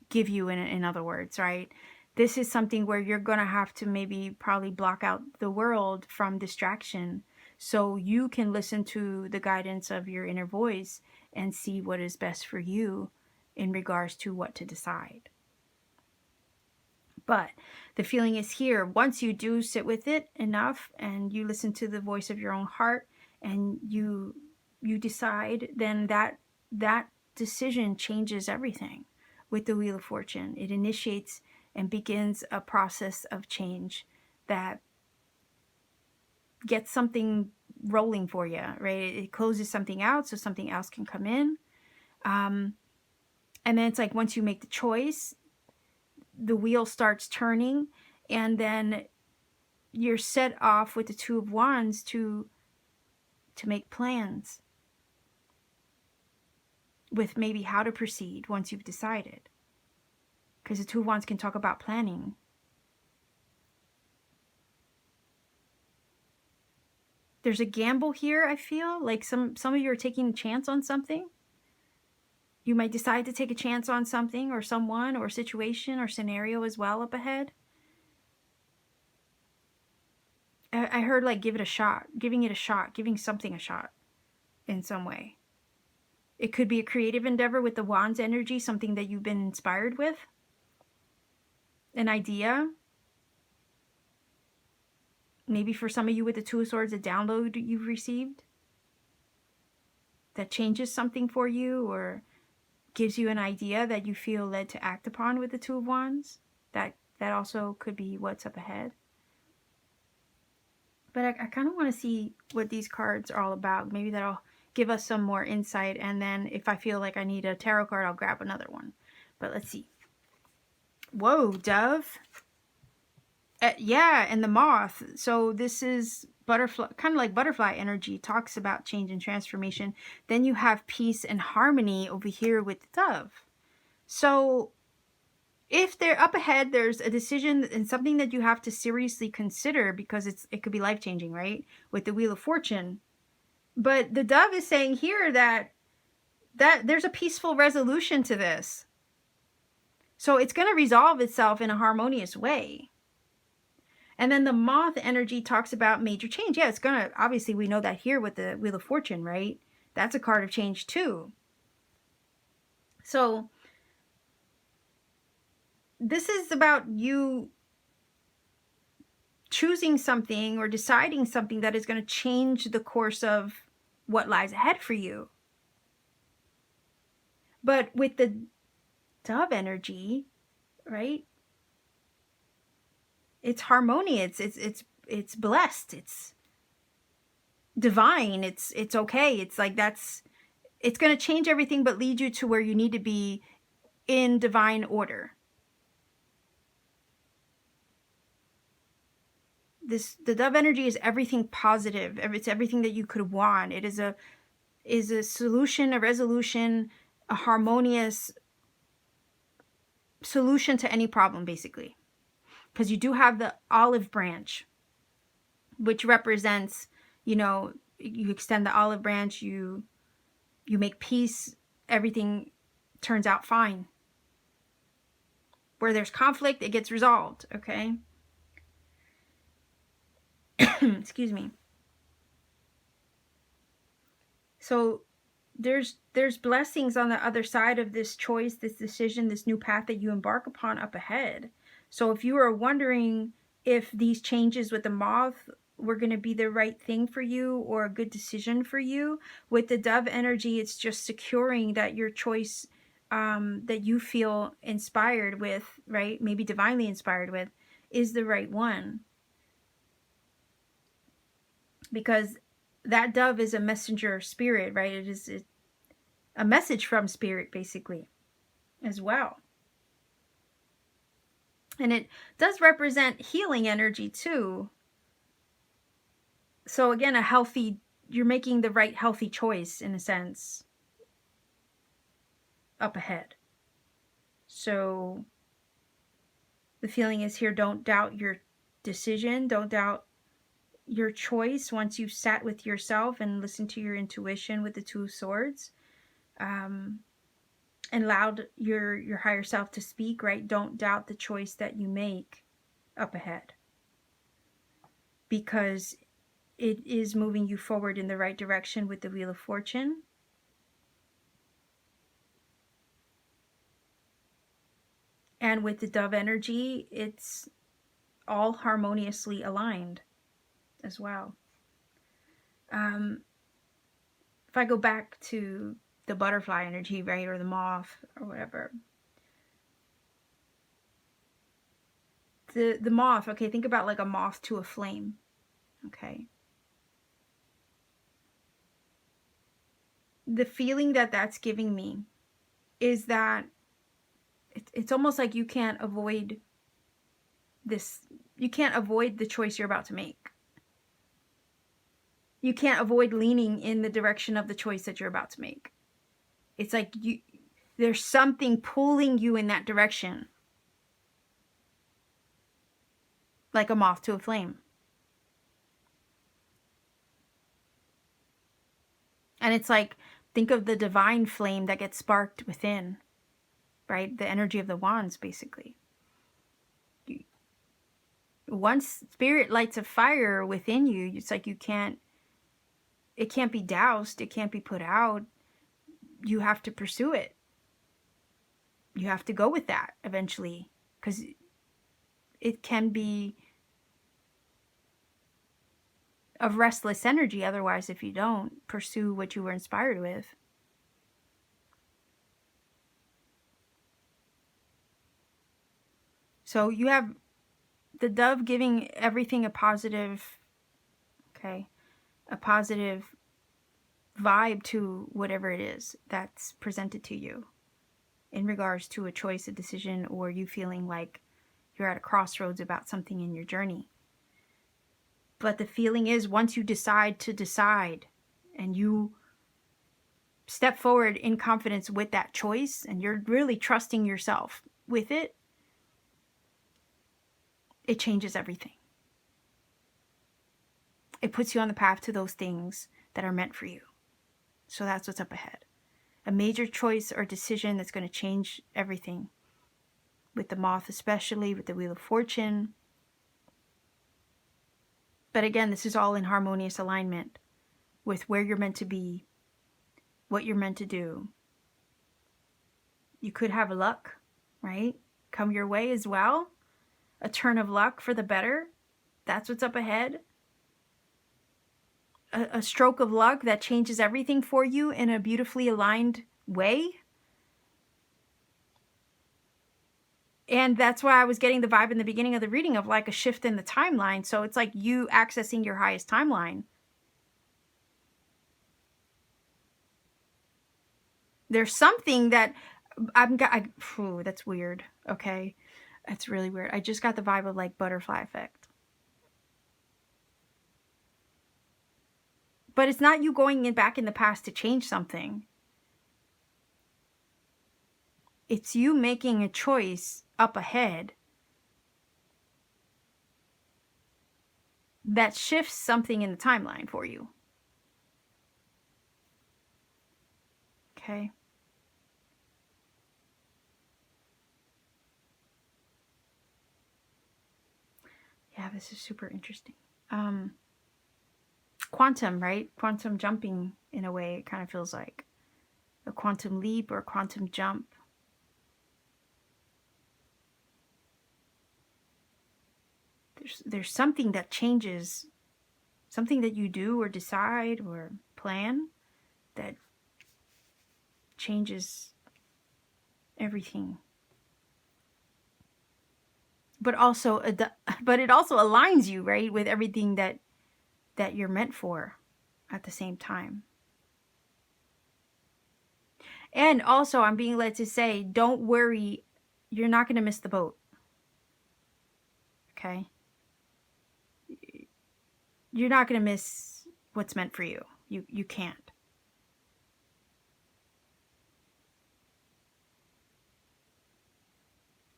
give you, in other words, right? This is something where you're going to have to maybe probably block out the world from distraction so you can listen to the guidance of your inner voice and see what is best for you in regards to what to decide. But the feeling is here. Once you do sit with it enough and you listen to the voice of your own heart and you decide, then that decision changes everything with the Wheel of Fortune. It initiates and begins a process of change that gets something rolling for you, right? It closes something out so something else can come in. And then it's like once you make the choice, the wheel starts turning, and then you're set off with the Two of Wands to make plans with maybe how to proceed once you've decided. Because the Two of Wands can talk about planning. There's a gamble here, I feel. Like some of you are taking a chance on something. You might decide to take a chance on something or someone or situation or scenario as well up ahead. I heard like give it a shot, giving it a shot, giving something a shot in some way. It could be a creative endeavor with the Wands energy, something that you've been inspired with. An idea. Maybe for some of you with the Two of Swords, a download you've received that changes something for you or gives you an idea that you feel led to act upon with the Two of Wands. That also could be what's up ahead. But I kind of want to see what these cards are all about. Maybe that'll give us some more insight. And then if I feel like I need a tarot card, I'll grab another one. But let's see. Whoa, dove. Yeah, and the moth. So this is butterfly, kind of like butterfly energy, talks about change and transformation. Then you have peace and harmony over here with the dove. So if they're up ahead, there's a decision and something that you have to seriously consider because it could be life-changing, right? With the Wheel of Fortune. But the dove is saying here that there's a peaceful resolution to this. So it's going to resolve itself in a harmonious way. And then the moth energy talks about major change. Yeah, it's going to, obviously we know that here with the Wheel of Fortune, right? That's a card of change too. So this is about you choosing something or deciding something that is going to change the course of what lies ahead for you. But with the dove energy, right? It's harmonious. It's blessed. It's divine. It's okay. It's like it's going to change everything but lead you to where you need to be in divine order. The dove energy is everything positive. It's everything that you could want. It is a solution, a resolution, a harmonious solution to any problem, basically. Because you do have the olive branch, which represents, you extend the olive branch, you make peace, everything turns out fine. Where there's conflict, it gets resolved, okay? Excuse me. So there's blessings on the other side of this choice, this decision, this new path that you embark upon up ahead. So if you are wondering if these changes with the moth were going to be the right thing for you or a good decision for you, with the dove energy, it's just securing that your choice that you feel inspired with, right? Maybe divinely inspired with, is the right one. Because that dove is a messenger spirit, right? It is a message from spirit, basically, as well. And it does represent healing energy, too. So again, you're making the right healthy choice, in a sense, up ahead. So the feeling is here, don't doubt your decision, don't doubt your choice once you've sat with yourself and listened to your intuition with the Two of Swords, and allowed your higher self to speak, right? Don't doubt the choice that you make up ahead, because it is moving you forward in the right direction with the Wheel of Fortune. And with the dove energy, it's all harmoniously aligned as well. If I go back to the butterfly energy, right, or the moth or whatever, the moth, okay, think about like a moth to a flame, okay? The feeling that that's giving me is that it's almost like you can't avoid this. You can't avoid the choice you're about to make. You can't avoid leaning in the direction of the choice that you're about to make. It's like there's something pulling you in that direction. Like a moth to a flame. And it's like, think of the divine flame that gets sparked within, right? The energy of the wands, basically. Once spirit lights a fire within you, it's like it can't be doused, it can't be put out. You have to pursue it. You have to go with that eventually, because it can be of restless energy otherwise if you don't pursue what you were inspired with. So you have the dove giving everything a positive, okay, a positive vibe to whatever it is that's presented to you in regards to a choice, a decision, or you feeling like you're at a crossroads about something in your journey. But the feeling is, once you decide to decide and you step forward in confidence with that choice and you're really trusting yourself with it, it changes everything. It puts you on the path to those things that are meant for you. So that's what's up ahead. a major choice or decision that's going to change everything. With the moth especially, with the Wheel of Fortune. But again, this is all in harmonious alignment with where you're meant to be, what you're meant to do. You could have luck, right? Come your way as well. A turn of luck for the better. That's what's up ahead. A stroke of luck that changes everything for you in a beautifully aligned way. And that's why I was getting the vibe in the beginning of the reading of like a shift in the timeline. So it's like you accessing your highest timeline. There's something that that's weird. Okay. That's really weird. I just got the vibe of like butterfly effect. But it's not you going back in the past to change something. It's you making a choice up ahead that shifts something in the timeline for you. Okay. Yeah, this is super interesting. Quantum, right? Quantum jumping in a way, it kind of feels like a quantum leap or a quantum jump. There's something that changes, something that you do or decide or plan that changes everything. But it also aligns you, right, with everything that you're meant for at the same time. And also, I'm being led to say, don't worry, you're not going to miss the boat. Okay? You're not going to miss what's meant for you. You can't.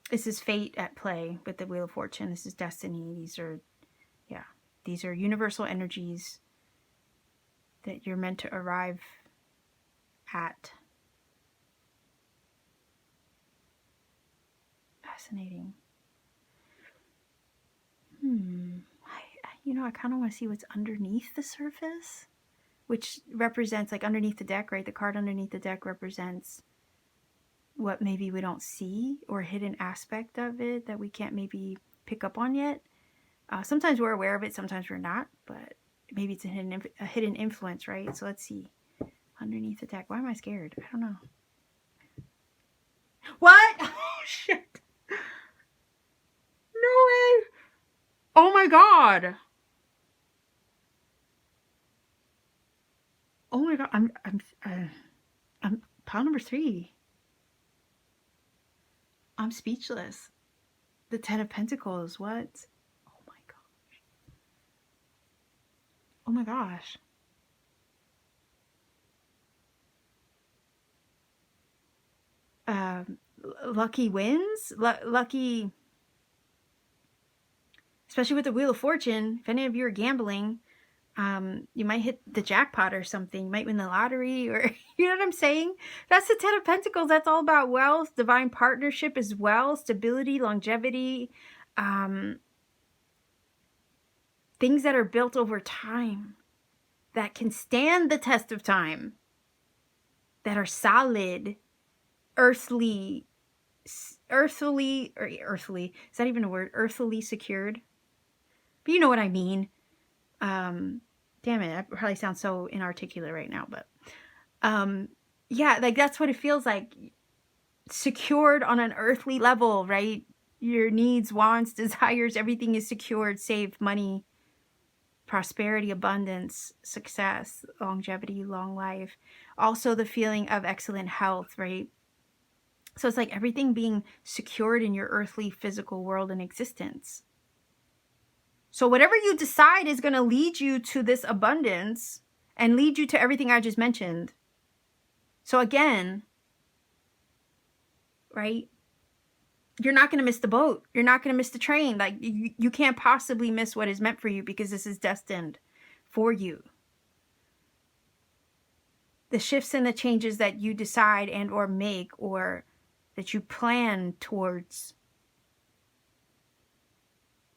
This is fate at play with the Wheel of Fortune. This is destiny. These are universal energies that you're meant to arrive at. Fascinating. I kind of want to see what's underneath the surface, which represents like underneath the deck, right? The card underneath the deck represents what maybe we don't see or hidden aspect of it that we can't maybe pick up on yet. Sometimes we're aware of it, sometimes we're not, but maybe it's a hidden influence, right? So let's see. Underneath the deck. Why am I scared? I don't know. What? Oh, shit. No way. Oh my God. Oh my God. I'm pile number 3. I'm speechless. The 10 of Pentacles. What? Oh my gosh. Oh my gosh. Lucky wins. Lucky. Especially with the Wheel of Fortune. If any of you are gambling, you might hit the jackpot or something. You might win the lottery, or you know what I'm saying? That's the 10 of Pentacles. That's all about wealth, divine partnership as well, stability, longevity, things that are built over time, that can stand the test of time, that are solid, earthly, is that even a word? Earthily secured? But you know what I mean. Damn it, I probably sound so inarticulate right now, but yeah, like that's what it feels like. Secured on an earthly level, right? Your needs, wants, desires, everything is secured, save money, prosperity, abundance, success, longevity, long life. Also the feeling of excellent health, right? So it's like everything being secured in your earthly physical world and existence. So whatever you decide is going to lead you to this abundance and lead you to everything I just mentioned. So again, right? You're not going to miss the boat. You're not going to miss the train. Like you can't possibly miss what is meant for you because this is destined for you. the shifts and the changes that you decide and or make, or that you plan towards,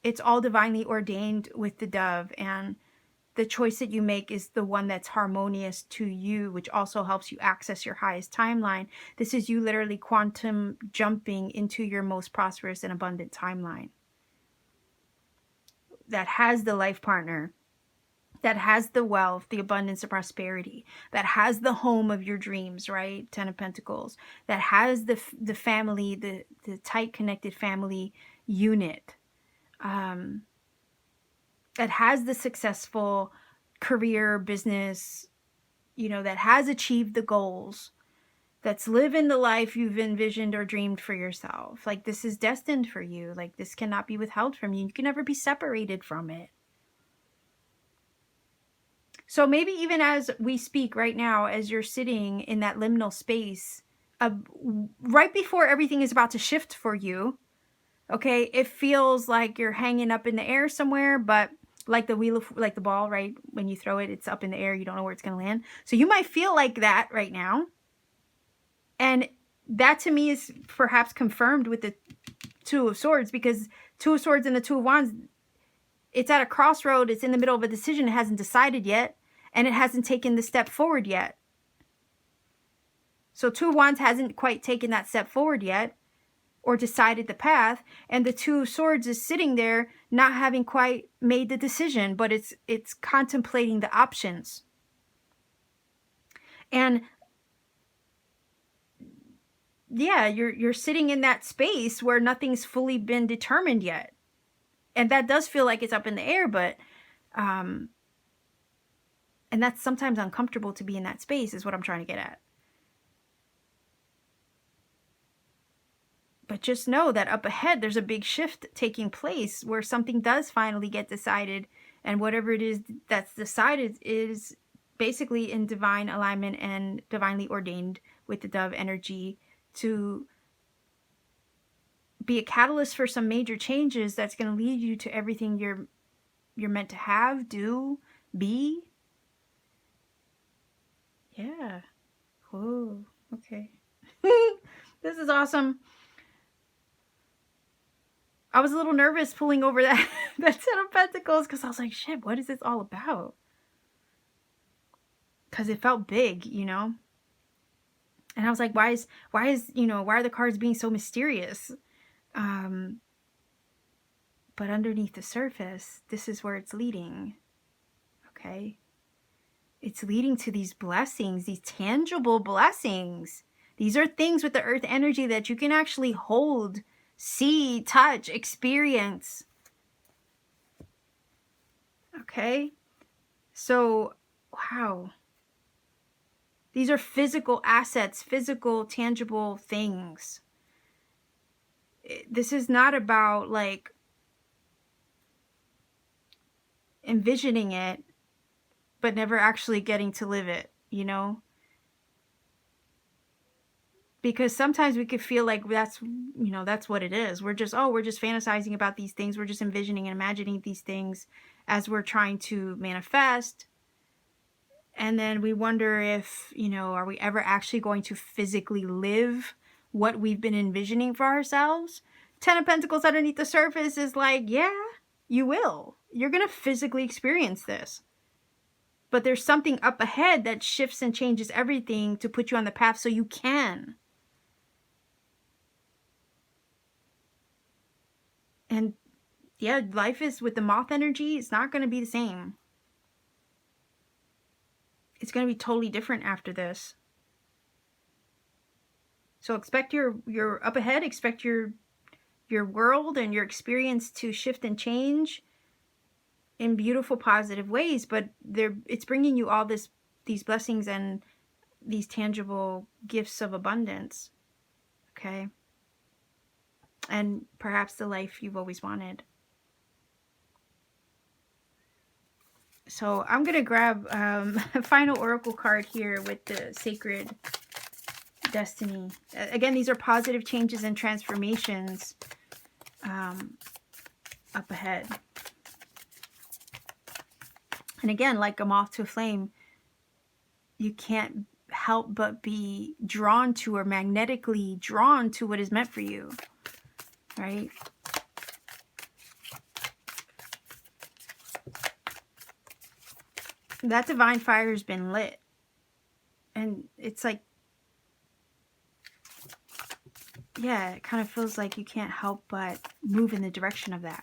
it's all divinely ordained with the dove, and the choice that you make is the one that's harmonious to you, which also helps you access your highest timeline. This is you literally quantum jumping into your most prosperous and abundant timeline that has the life partner, that has the wealth, the abundance, the prosperity, that has the home of your dreams, right? 10 of Pentacles, that has the family, the tight connected family unit, that has the successful career, business, you know, that has achieved the goals, that's living the life you've envisioned or dreamed for yourself. Like, this is destined for you. Like, this cannot be withheld from you. You can never be separated from it. So maybe even as we speak right now, as you're sitting in that liminal space, right before everything is about to shift for you, okay, it feels like you're hanging up in the air somewhere, but like the wheel of, like the ball, right? When you throw it, it's up in the air. You don't know where it's going to land. So you might feel like that right now. And that to me is perhaps confirmed with the Two of Swords, because Two of Swords and the Two of Wands, it's at a crossroad. It's in the middle of a decision. It hasn't decided yet. And it hasn't taken the step forward yet. So Two of Wands hasn't quite taken that step forward yet, or decided the path. And the Two of Swords is sitting there not having quite made the decision, but it's contemplating the options. And yeah, you're sitting in that space where nothing's fully been determined yet. And that does feel like it's up in the air, but and that's sometimes uncomfortable to be in that space, is what I'm trying to get at. But just know that up ahead, there's a big shift taking place where something does finally get decided. And whatever it is that's decided is basically in divine alignment and divinely ordained with the dove energy to be a catalyst for some major changes that's going to lead you to everything you're meant to have, do, be. Yeah. Whoa. Okay. This is awesome. I was a little nervous pulling over that Ten of Pentacles, because I was like, shit, what is this all about? Because it felt big, you know? And I was like, why is, you know, why are the cards being so mysterious? But underneath the surface, this is where it's leading. Okay? It's leading to these blessings, these tangible blessings. These are things with the earth energy that you can actually hold, see, touch, experience. Okay? So, wow. These are physical assets, physical, tangible things. This is not about like envisioning it, but never actually getting to live it, you know? Because sometimes we could feel like that's, you know, that's what it is. We're just, we're just fantasizing about these things. We're just envisioning and imagining these things as we're trying to manifest. And then we wonder if, you know, are we ever actually going to physically live what we've been envisioning for ourselves? Ten of Pentacles underneath the surface is like, yeah, you will. You're going to physically experience this. But there's something up ahead that shifts and changes everything to put you on the path so you can. And yeah, life is with the moth energy. It's not going to be the same. It's going to be totally different after this. So expect your up ahead, expect your world and your experience to shift and change in beautiful, positive ways. But it's bringing you all these blessings and these tangible gifts of abundance. Okay? And perhaps the life you've always wanted. So I'm going to grab a final oracle card here with the Sacred Destiny. Again, these are positive changes and transformations up ahead. And again, like a moth to a flame, you can't help but be drawn to, or magnetically drawn to, what is meant for you, right? That divine fire has been lit. And it's like, yeah, it kind of feels like you can't help but move in the direction of that.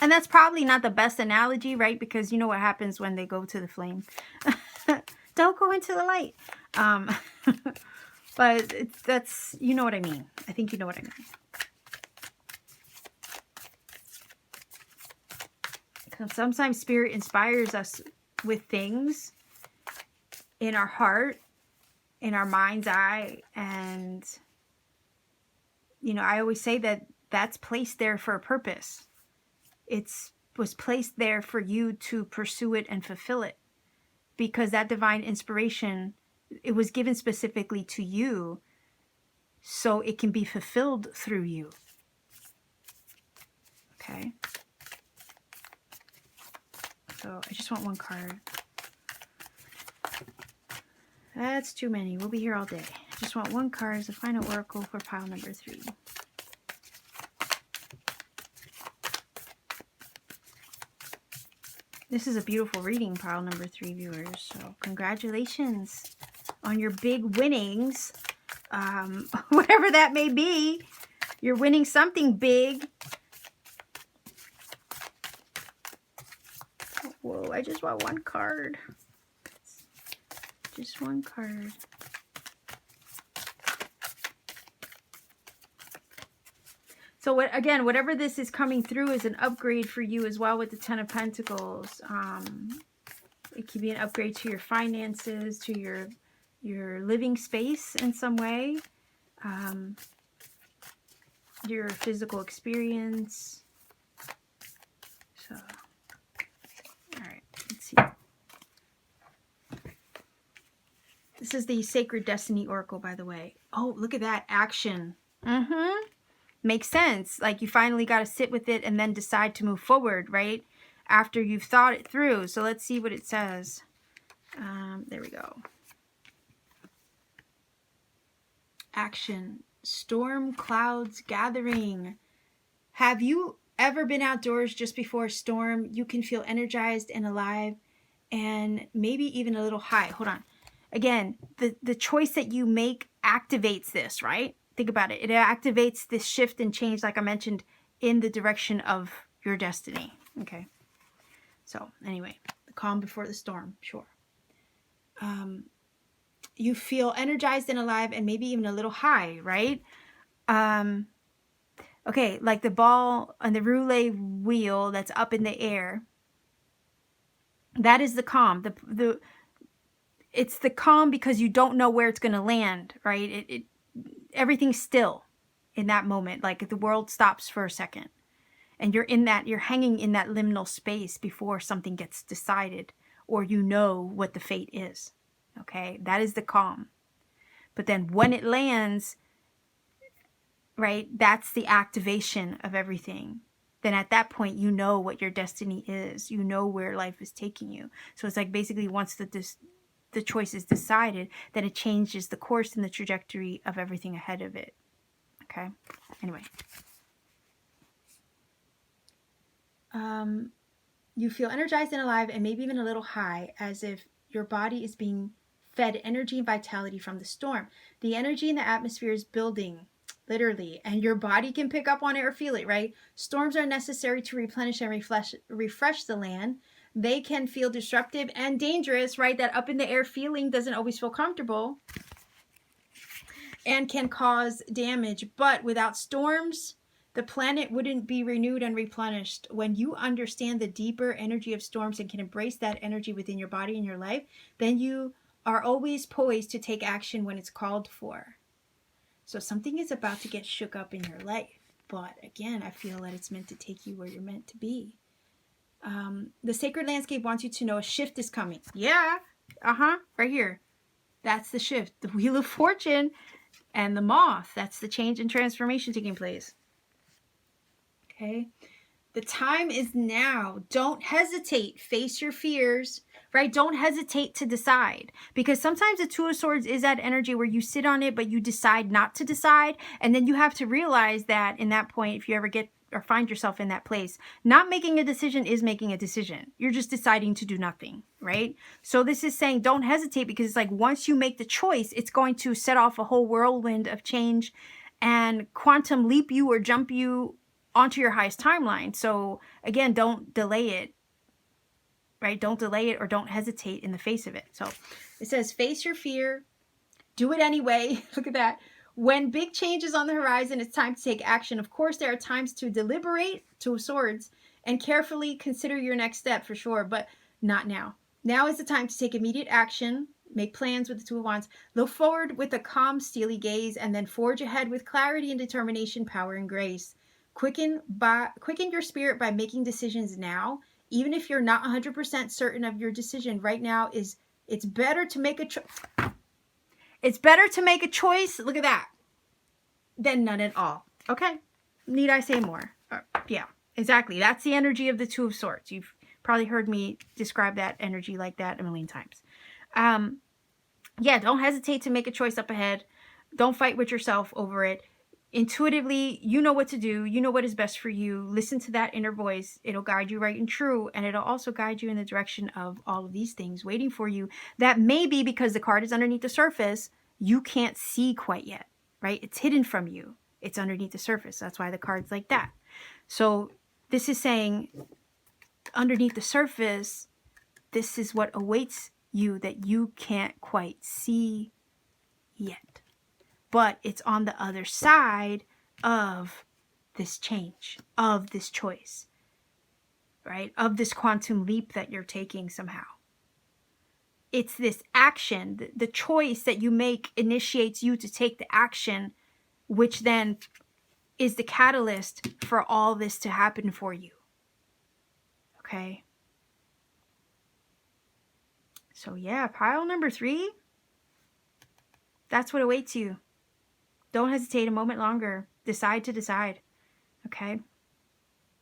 And that's probably not the best analogy, right? Because you know what happens when they go to the flame. Don't go into the light. But that's, you know what I mean. I think you know what I mean. Sometimes Spirit inspires us with things in our heart, in our mind's eye. And, you know, I always say that that's placed there for a purpose. It was placed there for you to pursue it and fulfill it. Because that divine inspiration, it was given specifically to you so it can be fulfilled through you. Okay. So I just want one card. That's too many. We'll be here all day. I just want one card as the final oracle for pile number 3. This is a beautiful reading, pile number 3 viewers. So congratulations on your big winnings. Whatever that may be. You're winning something big. Whoa, I just want one card. Just one card. So again, whatever this is coming through is an upgrade for you as well with the Ten of Pentacles. It could be an upgrade to your finances, to your living space in some way. Your physical experience. So, all right, let's see. This is the Sacred Destiny Oracle, by the way. Oh, look at that action. Makes sense. Like you finally got to sit with it and then decide to move forward, right? After you've thought it through. So let's see what it says. There we go. Action. Storm clouds gathering. Have you ever been outdoors just before a storm? You can feel energized and alive and maybe even a little high. Hold on. Again, the choice that you make activates this, right? Think about it. It activates this shift and change, like I mentioned, in the direction of your destiny. Okay. So anyway, the calm before the storm. Sure. You feel energized and alive and maybe even a little high, right? Okay, like the ball on the roulette wheel that's up in the air. That is the calm. It's the calm because you don't know where it's going to land, right? Everything's still in that moment. Like the world stops for a second. And you're hanging in that liminal space before something gets decided or you know what the fate is. Okay? That is the calm. But then when it lands, right, that's the activation of everything. Then at that point, you know what your destiny is. You know where life is taking you. So it's like basically once the choice is decided, then it changes the course and the trajectory of everything ahead of it. Okay? Anyway. You feel energized and alive and maybe even a little high, as if your body is being fed energy and vitality from the storm. The energy in the atmosphere is building, literally, and your body can pick up on it or feel it, right? Storms are necessary to replenish and refresh the land. They can feel disruptive and dangerous, right? That up in the air feeling doesn't always feel comfortable and can cause damage. But without storms, the planet wouldn't be renewed and replenished. When you understand the deeper energy of storms and can embrace that energy within your body and your life, then you are always poised to take action when it's called for. So something is about to get shook up in your life. But again, I feel that it's meant to take you where you're meant to be. The sacred landscape wants you to know a shift is coming. Yeah. Right here. That's the shift. The Wheel of Fortune and the moth. That's the change and transformation taking place. Okay. The time is now. Don't hesitate. Face your fears, right? Don't hesitate to decide, because sometimes the Two of Swords is that energy where you sit on it, but you decide not to decide. And then you have to realize that in that point, if you ever get or find yourself in that place, not making a decision is making a decision. You're just deciding to do nothing, right? So this is saying don't hesitate, because it's like once you make the choice, it's going to set off a whole whirlwind of change and quantum leap you or jump you onto your highest timeline. So again, don't delay it, right? Don't delay it or don't hesitate in the face of it. So it says, face your fear, do it anyway. Look at that. When big change is on the horizon, it's time to take action. Of course, there are times to deliberate, Two of Swords, and carefully consider your next step for sure, but not now. Now is the time to take immediate action. Make plans with the Two of Wands. Look forward with a calm, steely gaze, and then forge ahead with clarity and determination, power and grace. Quicken your spirit by making decisions now. Even if you're not 100% certain of your decision right now, it's better to make a choice. It's better to make a choice, look at that, than none at all. Okay, need I say more? Yeah, exactly. That's the energy of the Two of Swords. You've probably heard me describe that energy like that a million times. Yeah, don't hesitate to make a choice up ahead. Don't fight with yourself over it. Intuitively, you know what to do. You know what is best for you. Listen to that inner voice. It'll guide you right and true. And it'll also guide you in the direction of all of these things waiting for you. That may be because the card is underneath the surface, you can't see quite yet, right? It's hidden from you. It's underneath the surface. That's why the card's like that. So this is saying underneath the surface, this is what awaits you that you can't quite see yet. But it's on the other side of this change, of this choice, right? Of this quantum leap that you're taking somehow. It's this action, the choice that you make initiates you to take the action, which then is the catalyst for all this to happen for you. Okay? So yeah, pile number 3, that's what awaits you. Don't hesitate a moment longer. Decide to decide. Okay?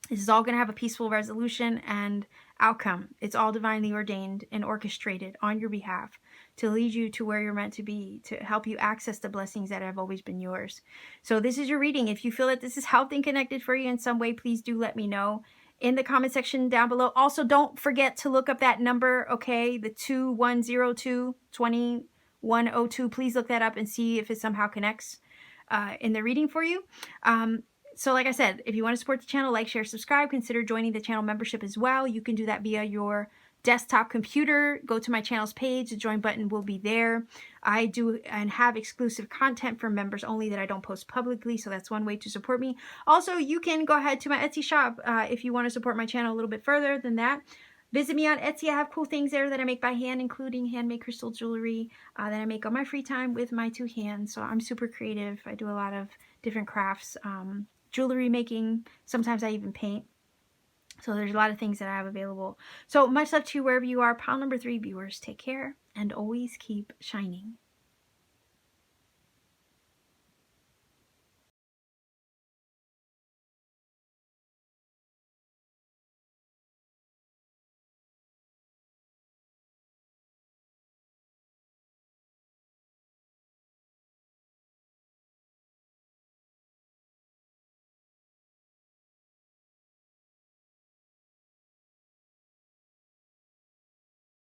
This is all going to have a peaceful resolution and outcome. It's all divinely ordained and orchestrated on your behalf to lead you to where you're meant to be, to help you access the blessings that have always been yours. So this is your reading. If you feel that this is helped and connected for you in some way, please do let me know in the comment section down below. Also, don't forget to look up that number, okay? The 2102-2102. Please look that up and see if it somehow connects in the reading for you. So like I said, if you want to support the channel, like, share, subscribe, consider joining the channel membership as well. You can do that via your desktop computer. Go to my channel's page. The join button will be there. I do and have exclusive content for members only that I don't post publicly. So that's one way to support me. Also, you can go ahead to my Etsy shop if you want to support my channel a little bit further than that. Visit me on Etsy. I have cool things there that I make by hand, including handmade crystal jewelry that I make on my free time with my 2 hands. So I'm super creative. I do a lot of different crafts, jewelry making. Sometimes I even paint. So there's a lot of things that I have available. So much love to you wherever you are. Pile number 3 viewers, take care and always keep shining.